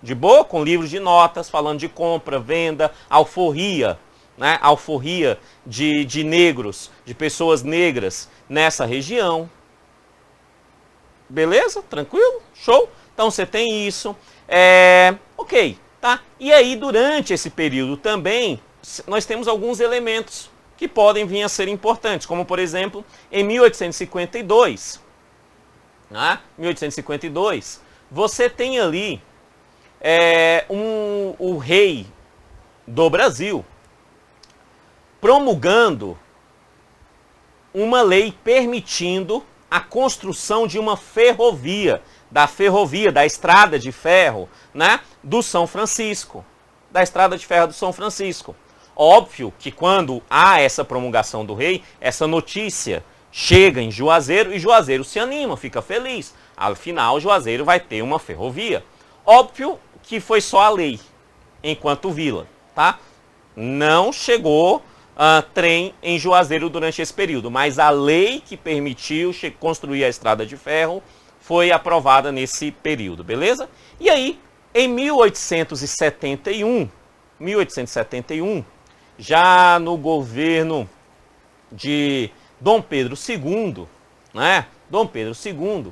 de boa, com livros de notas falando de compra, venda, alforria, né? Alforria de negros, de pessoas negras nessa região. Beleza? Tranquilo? Show? Então você tem isso. Ok, tá? E aí durante esse período também nós temos alguns elementos que podem vir a ser importantes, como por exemplo em 1852, né? 1852, você tem ali o rei do Brasil promulgando uma lei permitindo a construção de uma ferrovia, da estrada de ferro, né, do São Francisco, da estrada de ferro do São Francisco. Óbvio que quando há essa promulgação do rei, essa notícia chega em Juazeiro e Juazeiro se anima, fica feliz. Afinal, Juazeiro vai ter uma ferrovia. Óbvio que foi só a lei, enquanto vila, tá? Não chegou trem em Juazeiro durante esse período, mas a lei que permitiu construir a estrada de ferro foi aprovada nesse período, beleza? E aí, em 1871, já no governo de Dom Pedro II, né? Dom Pedro II,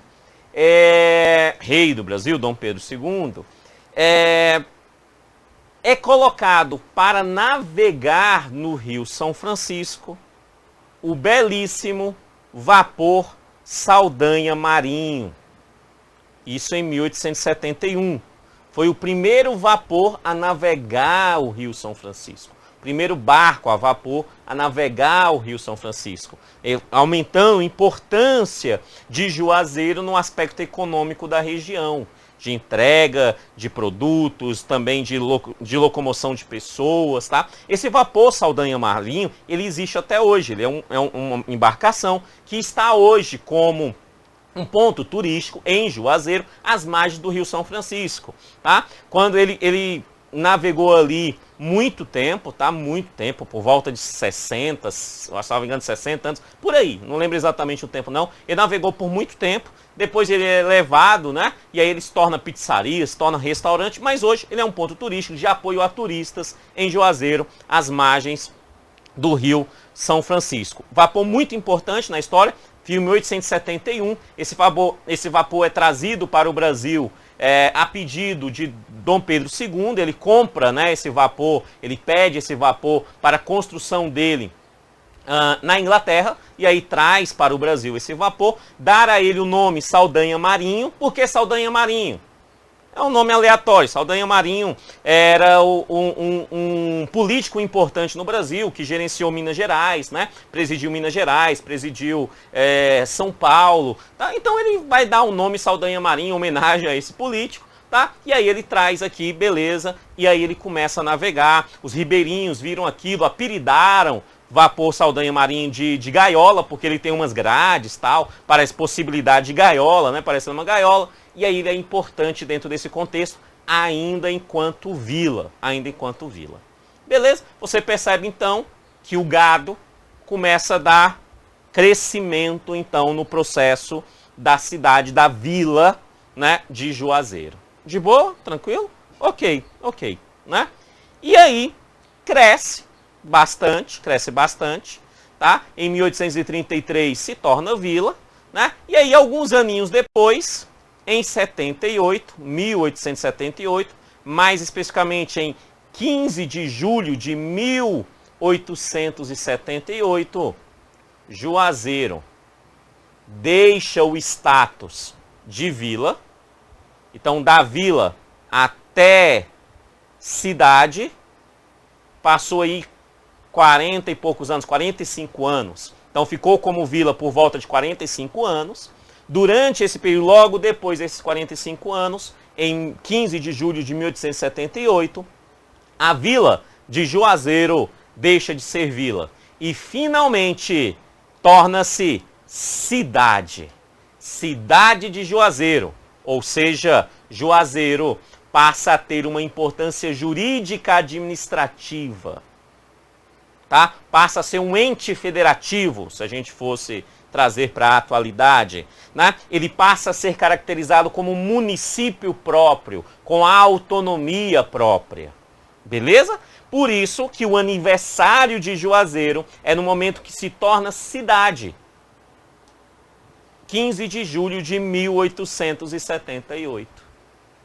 rei do Brasil, Dom Pedro II, é colocado para navegar no Rio São Francisco o belíssimo vapor Saldanha Marinho. Isso em 1871. Foi o primeiro vapor a navegar o Rio São Francisco. Primeiro barco a vapor a navegar o Rio São Francisco, aumentando a importância de Juazeiro no aspecto econômico da região, de entrega de produtos, também de locomoção de pessoas, tá? Esse vapor Saldanha Marinho, ele existe até hoje, ele é uma embarcação que está hoje como um ponto turístico em Juazeiro, às margens do Rio São Francisco, tá? Quando ele navegou ali muito tempo, tá? Muito tempo, por volta de 60, se não me engano, 60 anos, por aí, não lembro exatamente o tempo não. Ele navegou por muito tempo, depois ele é levado, né? E aí ele se torna pizzaria, se torna restaurante, mas hoje ele é um ponto turístico de apoio a turistas em Juazeiro, às margens do Rio São Francisco. Vapor muito importante na história. Em 1871, esse vapor é trazido para o Brasil a pedido de Dom Pedro II. Ele compra, né, esse vapor, ele pede esse vapor para a construção dele na Inglaterra, e aí traz para o Brasil esse vapor, dar a ele o nome Saldanha Marinho. Por que Saldanha Marinho? É um nome aleatório. Saldanha Marinho era um político importante no Brasil, que gerenciou Minas Gerais, né? Presidiu Minas Gerais, presidiu São Paulo. Tá? Então ele vai dar o nome Saldanha Marinho em homenagem a esse político. Tá? E aí ele traz aqui, beleza, e aí ele começa a navegar. Os ribeirinhos viram aquilo, apelidaram vapor Saldanha Marinho de gaiola, porque ele tem umas grades, tal, parece possibilidade de gaiola, né? Parecendo uma gaiola. E aí ele é importante dentro desse contexto, ainda enquanto vila. Beleza? Você percebe então que o gado começa a dar crescimento então no processo da cidade, da vila, né, de Juazeiro. De boa? Tranquilo? Ok, né? E aí cresce bastante, tá? Em 1833 se torna vila, né? E aí alguns aninhos depois, em 1878, mais especificamente em 15 de julho de 1878, Juazeiro deixa o status de vila. Então, da vila até cidade, passou aí 40 e poucos anos, 45 anos. Então, ficou como vila por volta de 45 anos. Durante esse período, logo depois desses 45 anos, em 15 de julho de 1878, a vila de Juazeiro deixa de ser vila e finalmente torna-se cidade. Cidade de Juazeiro, ou seja, Juazeiro passa a ter uma importância jurídica administrativa, tá? Passa a ser um ente federativo, se a gente fosse trazer para a atualidade, né? Ele passa a ser caracterizado como um município próprio, com a autonomia própria. Beleza? Por isso que o aniversário de Juazeiro é no momento que se torna cidade. 15 de julho de 1878.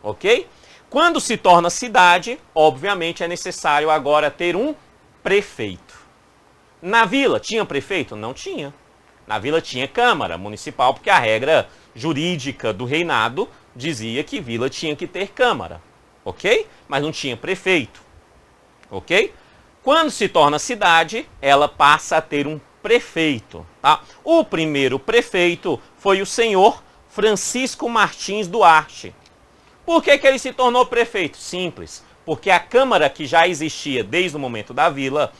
Ok? Quando se torna cidade, obviamente é necessário agora ter um prefeito. Na vila tinha prefeito? Não tinha. Na vila tinha Câmara Municipal, porque a regra jurídica do reinado dizia que vila tinha que ter Câmara. Ok? Mas não tinha prefeito. Ok? Quando se torna cidade, ela passa a ter um prefeito. Tá? O primeiro prefeito foi o senhor Francisco Martins Duarte. Por que ele se tornou prefeito? Simples. Porque a Câmara, que já existia desde o momento da vila,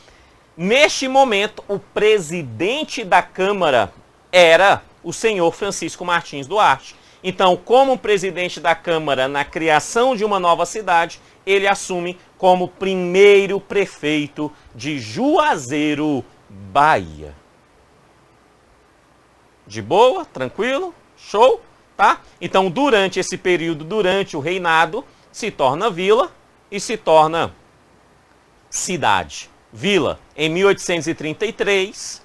neste momento, o presidente da Câmara era o senhor Francisco Martins Duarte. Então, como presidente da Câmara na criação de uma nova cidade, ele assume como primeiro prefeito de Juazeiro, Bahia. De boa? Tranquilo? Show? Tá? Então, durante esse período, durante o reinado, se torna vila e se torna cidade. Vila em 1833,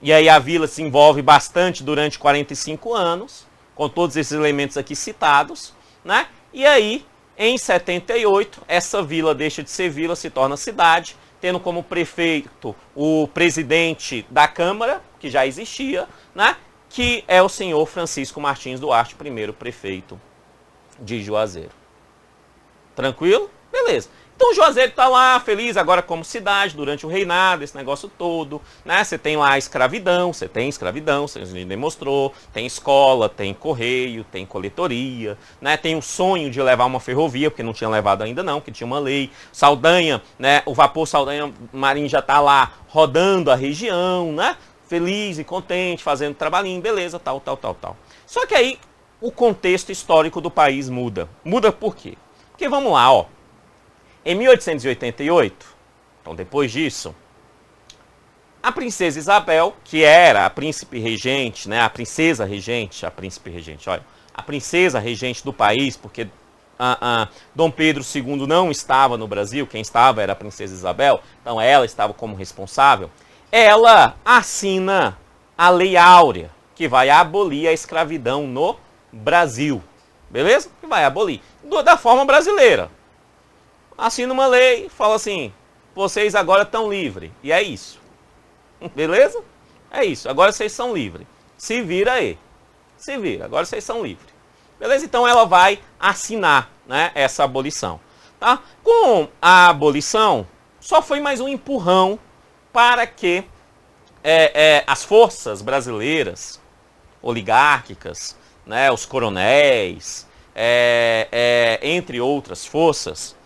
e aí a vila se envolve bastante durante 45 anos, com todos esses elementos aqui citados, né? E aí, em 78, essa vila deixa de ser vila, se torna cidade, tendo como prefeito o presidente da Câmara, que já existia, né? que é o senhor Francisco Martins Duarte, primeiro prefeito de Juazeiro. Tranquilo? Beleza. Então Juazeiro está lá, feliz agora como cidade, durante o reinado, esse negócio todo, né? Você tem lá a escravidão, você demonstrou, tem escola, tem correio, tem coletoria, né? Tem o sonho de levar uma ferrovia, porque não tinha levado ainda não, porque tinha uma lei. Saldanha, né? O vapor Saldanha Marinho já está lá rodando a região, né? Feliz e contente, fazendo trabalhinho, beleza, tal. Só que aí o contexto histórico do país muda. Muda por quê? Porque vamos lá, ó. Em 1888, então depois disso, a princesa Isabel, que era a príncipe regente, né, a princesa regente do país, porque Dom Pedro II não estava no Brasil, quem estava era a princesa Isabel, então ela estava como responsável, ela assina a Lei Áurea, que vai abolir a escravidão no Brasil, beleza? Que vai abolir, da forma brasileira. Assina uma lei, fala assim, vocês agora estão livres. E é isso. Beleza? É isso. Agora vocês são livres. Se vira aí. Se vira. Agora vocês são livres. Beleza? Então ela vai assinar, né, essa abolição. Tá? Com a abolição, só foi mais um empurrão para que as forças brasileiras, oligárquicas, né, os coronéis, entre outras forças,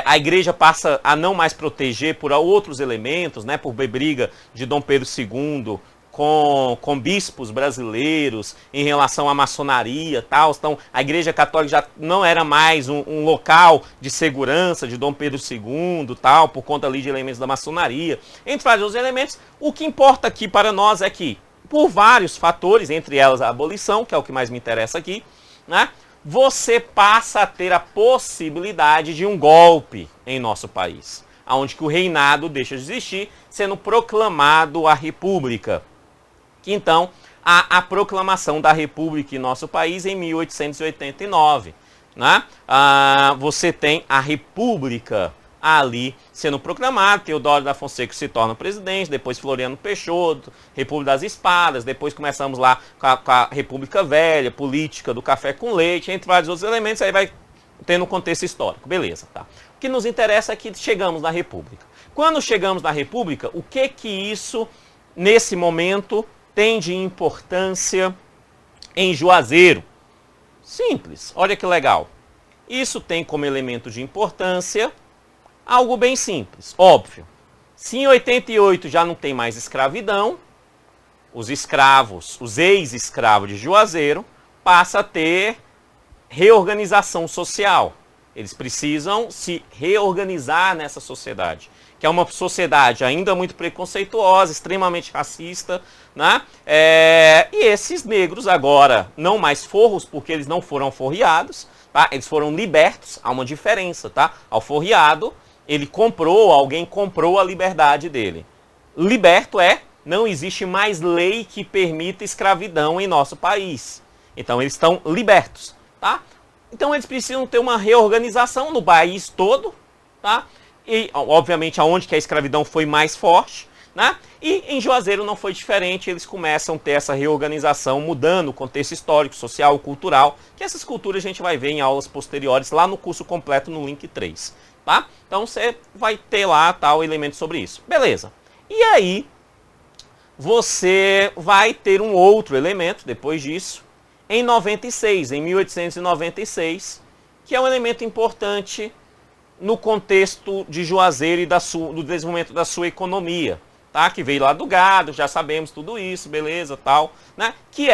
a igreja passa a não mais proteger por outros elementos, né, por briga de Dom Pedro II com bispos brasileiros em relação à maçonaria e tal. Então, a igreja católica já não era mais um local de segurança de Dom Pedro II, tal, por conta ali de elementos da maçonaria. Entre vários outros elementos, o que importa aqui para nós é que, por vários fatores, entre elas a abolição, que é o que mais me interessa aqui, né, você passa a ter a possibilidade de um golpe em nosso país, onde que o reinado deixa de existir, sendo proclamado a república. Então, a proclamação da república em nosso país em 1889. Né? Você tem a república ali sendo proclamada, Teodoro da Fonseca se torna presidente, depois Floriano Peixoto, República das Espadas, depois começamos lá com a República Velha, política do café com leite, entre vários outros elementos, aí vai tendo um contexto histórico, beleza, tá? O que nos interessa é que chegamos na República. Quando chegamos na República, o que isso, nesse momento, tem de importância em Juazeiro? Simples, olha que legal. Isso tem como elemento de importância algo bem simples, óbvio. Se em 88 já não tem mais escravidão, os escravos, os ex-escravos de Juazeiro, passa a ter reorganização social. Eles precisam se reorganizar nessa sociedade, que é uma sociedade ainda muito preconceituosa, extremamente racista, né? E esses negros agora, não mais forros, porque eles não foram alforriados, tá? Eles foram libertos, há uma diferença, tá? Alforriado, alguém comprou a liberdade dele. Liberto não existe mais lei que permita escravidão em nosso país. Então eles estão libertos, tá? Então eles precisam ter uma reorganização no país todo, tá? E obviamente aonde que a escravidão foi mais forte, né? E em Juazeiro não foi diferente, eles começam a ter essa reorganização, mudando o contexto histórico, social, cultural, que essas culturas a gente vai ver em aulas posteriores, lá no curso completo no link 3. Tá? Então você vai ter lá tal elemento sobre isso. Beleza. E aí você vai ter um outro elemento depois disso, em 1896, que é um elemento importante no contexto de Juazeiro e do desenvolvimento da sua economia, tá? Que veio lá do gado, já sabemos tudo isso, beleza, tal, né? Que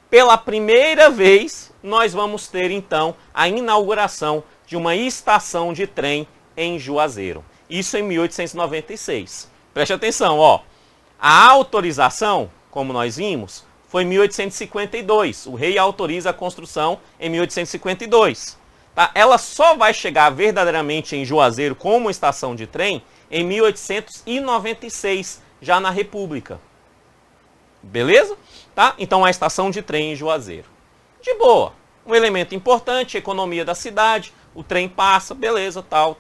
pela primeira vez, nós vamos ter então a inauguração de uma estação de trem em Juazeiro. Isso em 1896. Preste atenção, ó. A autorização, como nós vimos, foi em 1852. O rei autoriza a construção em 1852. Tá? Ela só vai chegar verdadeiramente em Juazeiro como estação de trem em 1896, já na República. Beleza? Tá? Então a estação de trem em Juazeiro. De boa. Um elemento importante, economia da cidade, o trem passa, beleza, tal.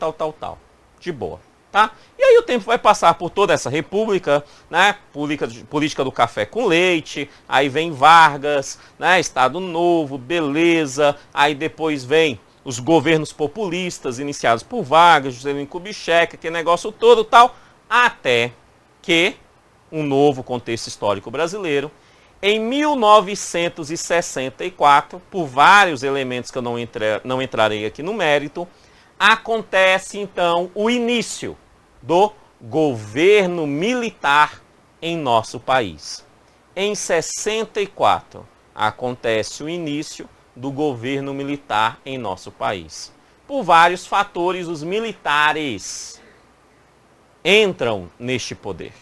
De boa. Tá? E aí o tempo vai passar por toda essa república, né? Política do café com leite, aí vem Vargas, né? Estado Novo, beleza, aí depois vem os governos populistas iniciados por Vargas, Juscelino Kubitschek, aquele negócio todo tal, até que um novo contexto histórico brasileiro, em 1964, por vários elementos que eu não entrarei aqui no mérito, acontece então o início do governo militar em nosso país. Em 64 acontece o início do governo militar em nosso país. Por vários fatores, os militares entram neste poder,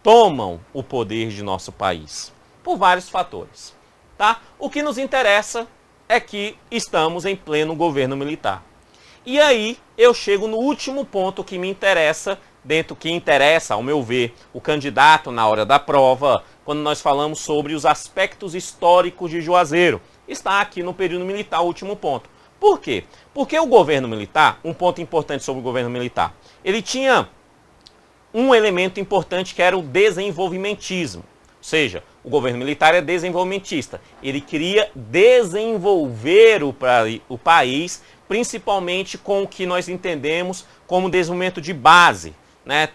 tomam o poder de nosso país, por vários fatores. Tá? O que nos interessa é que estamos em pleno governo militar. E aí eu chego no último ponto que me interessa, ao meu ver, o candidato na hora da prova, quando nós falamos sobre os aspectos históricos de Juazeiro. Está aqui no período militar o último ponto. Por quê? Porque o governo militar, um ponto importante sobre o governo militar, ele tinha um elemento importante que era o desenvolvimentismo. Ou seja, o governo militar é desenvolvimentista. Ele queria desenvolver o país, principalmente com o que nós entendemos como desenvolvimento de base, né?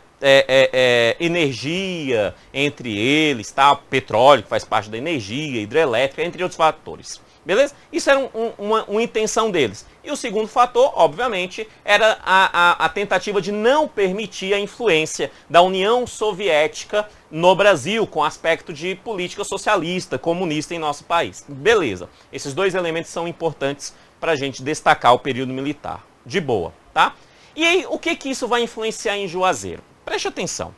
Energia entre eles, tá? Petróleo, que faz parte da energia, hidrelétrica, entre outros fatores. Beleza? Isso era uma intenção deles. E o segundo fator, obviamente, era a tentativa de não permitir a influência da União Soviética no Brasil, com aspecto de política socialista, comunista em nosso país. Beleza. Esses dois elementos são importantes para a gente destacar o período militar. De boa, tá? E aí, o que isso vai influenciar em Juazeiro? Preste atenção.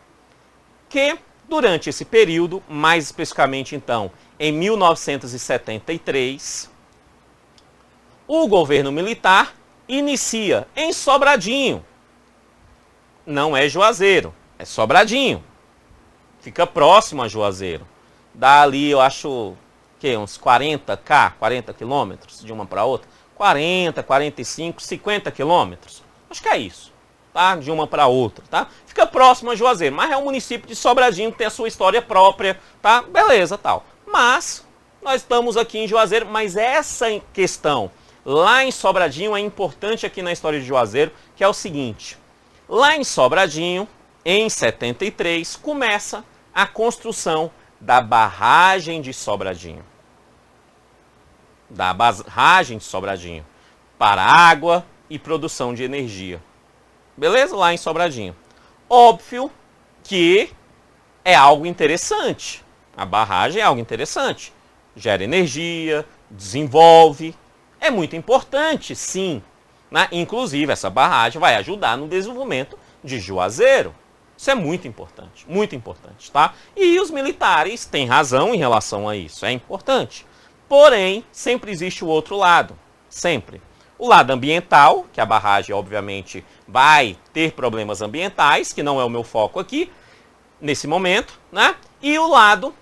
Que durante esse período, mais especificamente então, em 1973, o governo militar inicia em Sobradinho. Não é Juazeiro, é Sobradinho. Fica próximo a Juazeiro. Dá ali, eu acho, uns 40 quilômetros de uma para outra. 40, 45, 50 quilômetros. Acho que é isso, tá? De uma para outra, tá? Fica próximo a Juazeiro, mas é um município de Sobradinho que tem a sua história própria, tá? Beleza, tal. Mas nós estamos aqui em Juazeiro, mas essa questão lá em Sobradinho é importante aqui na história de Juazeiro, que é o seguinte. Lá em Sobradinho, em 73, começa a construção da barragem de Sobradinho. Da barragem de Sobradinho para água e produção de energia. Beleza? Lá em Sobradinho. Óbvio que é algo interessante. A barragem é algo interessante. Gera energia, desenvolve. É muito importante, sim. Né? Inclusive, essa barragem vai ajudar no desenvolvimento de Juazeiro. Isso é muito importante, tá? E os militares têm razão em relação a isso, é importante. Porém, sempre existe o outro lado, sempre. O lado ambiental, que a barragem, obviamente, vai ter problemas ambientais, que não é o meu foco aqui, nesse momento, né? E o lado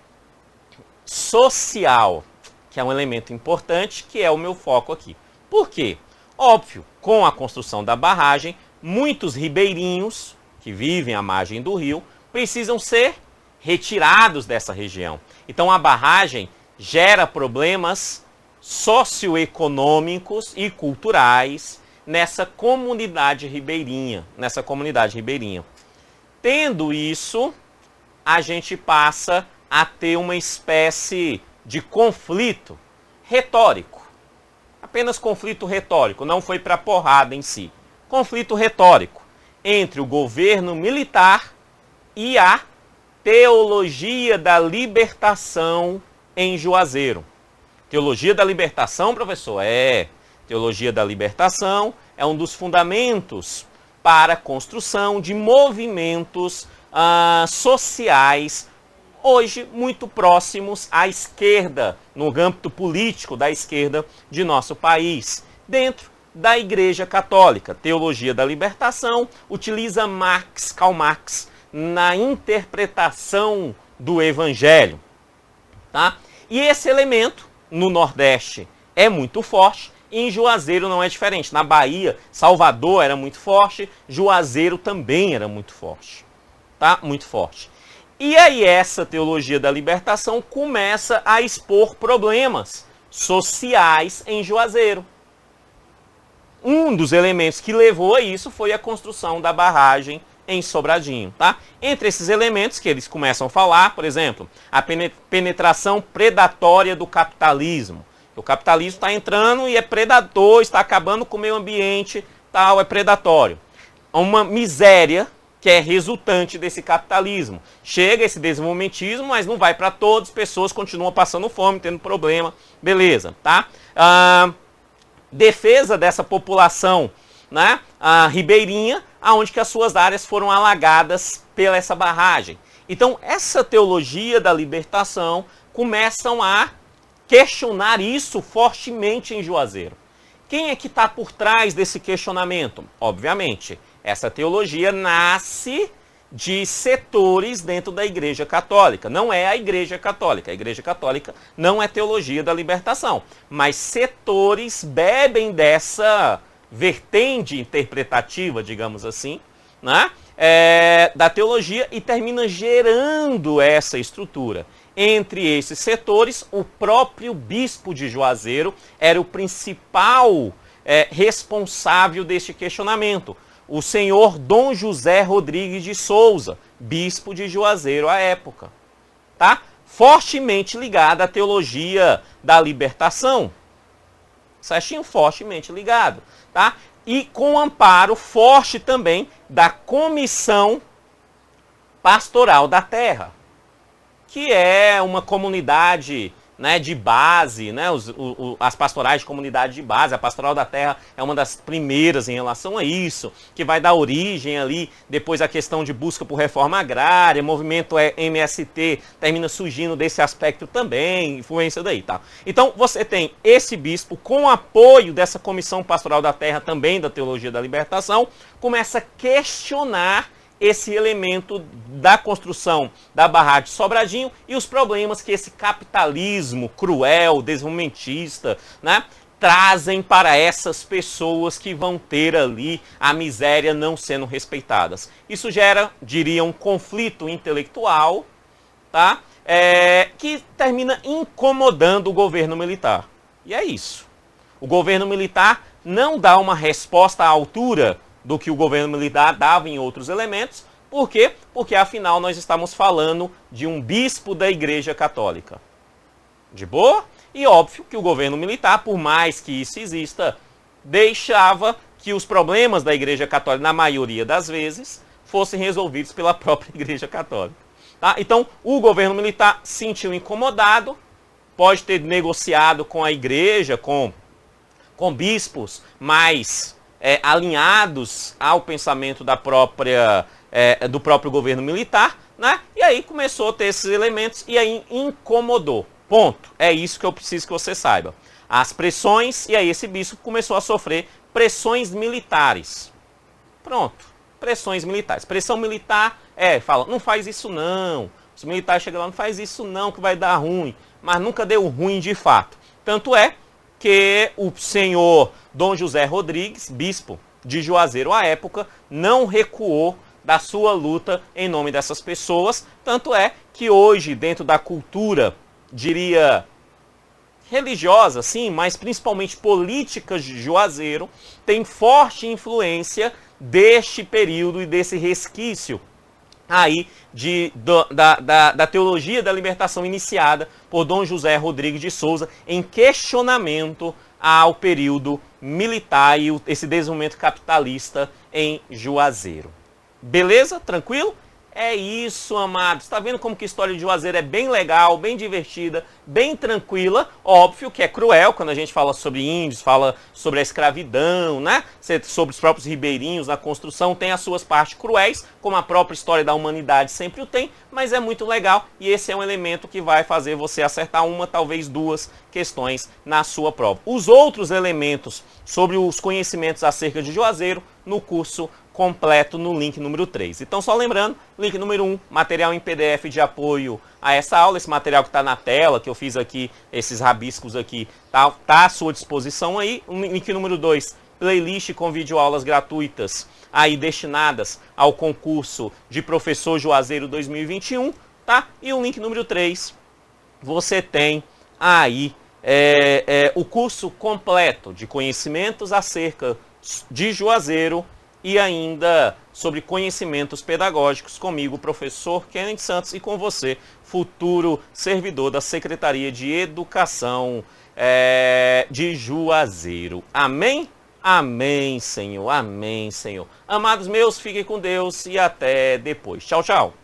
social, que é um elemento importante, que é o meu foco aqui. Por quê? Óbvio, com a construção da barragem, muitos ribeirinhos que vivem à margem do rio precisam ser retirados dessa região. Então a barragem gera problemas socioeconômicos e culturais nessa comunidade ribeirinha, Tendo isso, a gente passa a ter uma espécie de conflito retórico. Apenas conflito retórico, não foi para porrada em si. Conflito retórico entre o governo militar e a teologia da libertação em Juazeiro. Teologia da libertação, professor? Teologia da libertação é um dos fundamentos para a construção de movimentos sociais, hoje muito próximos à esquerda, no âmbito político da esquerda de nosso país, dentro da Igreja Católica. Teologia da libertação utiliza Karl Marx na interpretação do Evangelho. Tá? E esse elemento, no Nordeste, é muito forte em Juazeiro não é diferente. Na Bahia, Salvador era muito forte, Juazeiro também era muito forte. Tá? Muito forte. E aí essa teologia da libertação começa a expor problemas sociais em Juazeiro. Um dos elementos que levou a isso foi a construção da barragem em Sobradinho, tá? Entre esses elementos que eles começam a falar, por exemplo, a penetração predatória do capitalismo. O capitalismo está entrando e é predador, está acabando com o meio ambiente, tal, é predatório. Uma miséria que é resultante desse capitalismo. Chega esse desenvolvimentismo, mas não vai para todas, pessoas continuam passando fome, tendo problema, beleza, tá? Defesa dessa população, né, ribeirinha, aonde que as suas áreas foram alagadas pela essa barragem. Então, essa teologia da libertação começam a questionar isso fortemente em Juazeiro. Quem é que está por trás desse questionamento? Obviamente, essa teologia nasce de setores dentro da Igreja Católica. Não é a Igreja Católica. A Igreja Católica não é teologia da libertação. Mas setores bebem dessa vertente interpretativa, digamos assim, né? Da teologia e termina gerando essa estrutura. Entre esses setores, o próprio bispo de Juazeiro era o principal responsável deste questionamento. O senhor Dom José Rodrigues de Souza, bispo de Juazeiro à época, tá? Fortemente ligado à teologia da libertação. Certinho? Fortemente ligado, tá? E com amparo forte também da Comissão Pastoral da Terra, que é uma comunidade, né, de base, né, as pastorais de comunidade de base. A Pastoral da Terra é uma das primeiras em relação a isso, que vai dar origem ali, depois a questão de busca por reforma agrária, movimento MST termina surgindo desse aspecto também, influência daí, tá? Então você tem esse bispo com apoio dessa Comissão Pastoral da Terra, também da Teologia da Libertação, começa a questionar esse elemento da construção da barragem de Sobradinho e os problemas que esse capitalismo cruel, desenvolvimentista, né, trazem para essas pessoas que vão ter ali a miséria não sendo respeitadas. Isso gera, diria, um conflito intelectual, tá, que termina incomodando o governo militar. E é isso. O governo militar não dá uma resposta à altura do que o governo militar dava em outros elementos. Por quê? Porque afinal nós estamos falando de um bispo da Igreja Católica. De boa? E óbvio que o governo militar, por mais que isso exista, deixava que os problemas da Igreja Católica, na maioria das vezes, fossem resolvidos pela própria Igreja Católica. Tá? Então, o governo militar se sentiu incomodado, pode ter negociado com a Igreja, com bispos mais alinhados ao pensamento do próprio governo militar, né? E aí começou a ter esses elementos e aí incomodou. Ponto. É isso que eu preciso que você saiba. As pressões, e aí esse bispo começou a sofrer pressões militares. Pronto. Pressões militares. Pressão militar fala, não faz isso não. Os militares chegam lá, não faz isso não, que vai dar ruim. Mas nunca deu ruim de fato. Tanto é que o senhor Dom José Rodrigues, bispo de Juazeiro à época, não recuou da sua luta em nome dessas pessoas. Tanto é que hoje, dentro da cultura, diria, religiosa, sim, mas principalmente política de Juazeiro, tem forte influência deste período e desse resquício aí da teologia da libertação iniciada por Dom José Rodrigues de Souza em questionamento ao período militar e esse desenvolvimento capitalista em Juazeiro. Beleza? Tranquilo? É isso, amados. Está vendo como que a história de Juazeiro é bem legal, bem divertida, bem tranquila? Óbvio que é cruel quando a gente fala sobre índios, fala sobre a escravidão, né? Sobre os próprios ribeirinhos na construção, tem as suas partes cruéis, como a própria história da humanidade sempre o tem, mas é muito legal e esse é um elemento que vai fazer você acertar uma, talvez duas questões na sua prova. Os outros elementos sobre os conhecimentos acerca de Juazeiro, no curso completo no link número 3. Então, só lembrando, link número 1, material em PDF de apoio a essa aula, esse material que está na tela, que eu fiz aqui, esses rabiscos aqui, tá à sua disposição aí. Link número 2, playlist com videoaulas gratuitas, aí destinadas ao concurso de professor Juazeiro 2021, tá? E o link número 3, você tem aí o curso completo de conhecimentos acerca de Juazeiro e ainda sobre conhecimentos pedagógicos comigo, professor Kennedy Santos, e com você, futuro servidor da Secretaria de Educação de Juazeiro. Amém? Amém, Senhor. Amém, Senhor. Amados meus, fiquem com Deus e até depois. Tchau, tchau.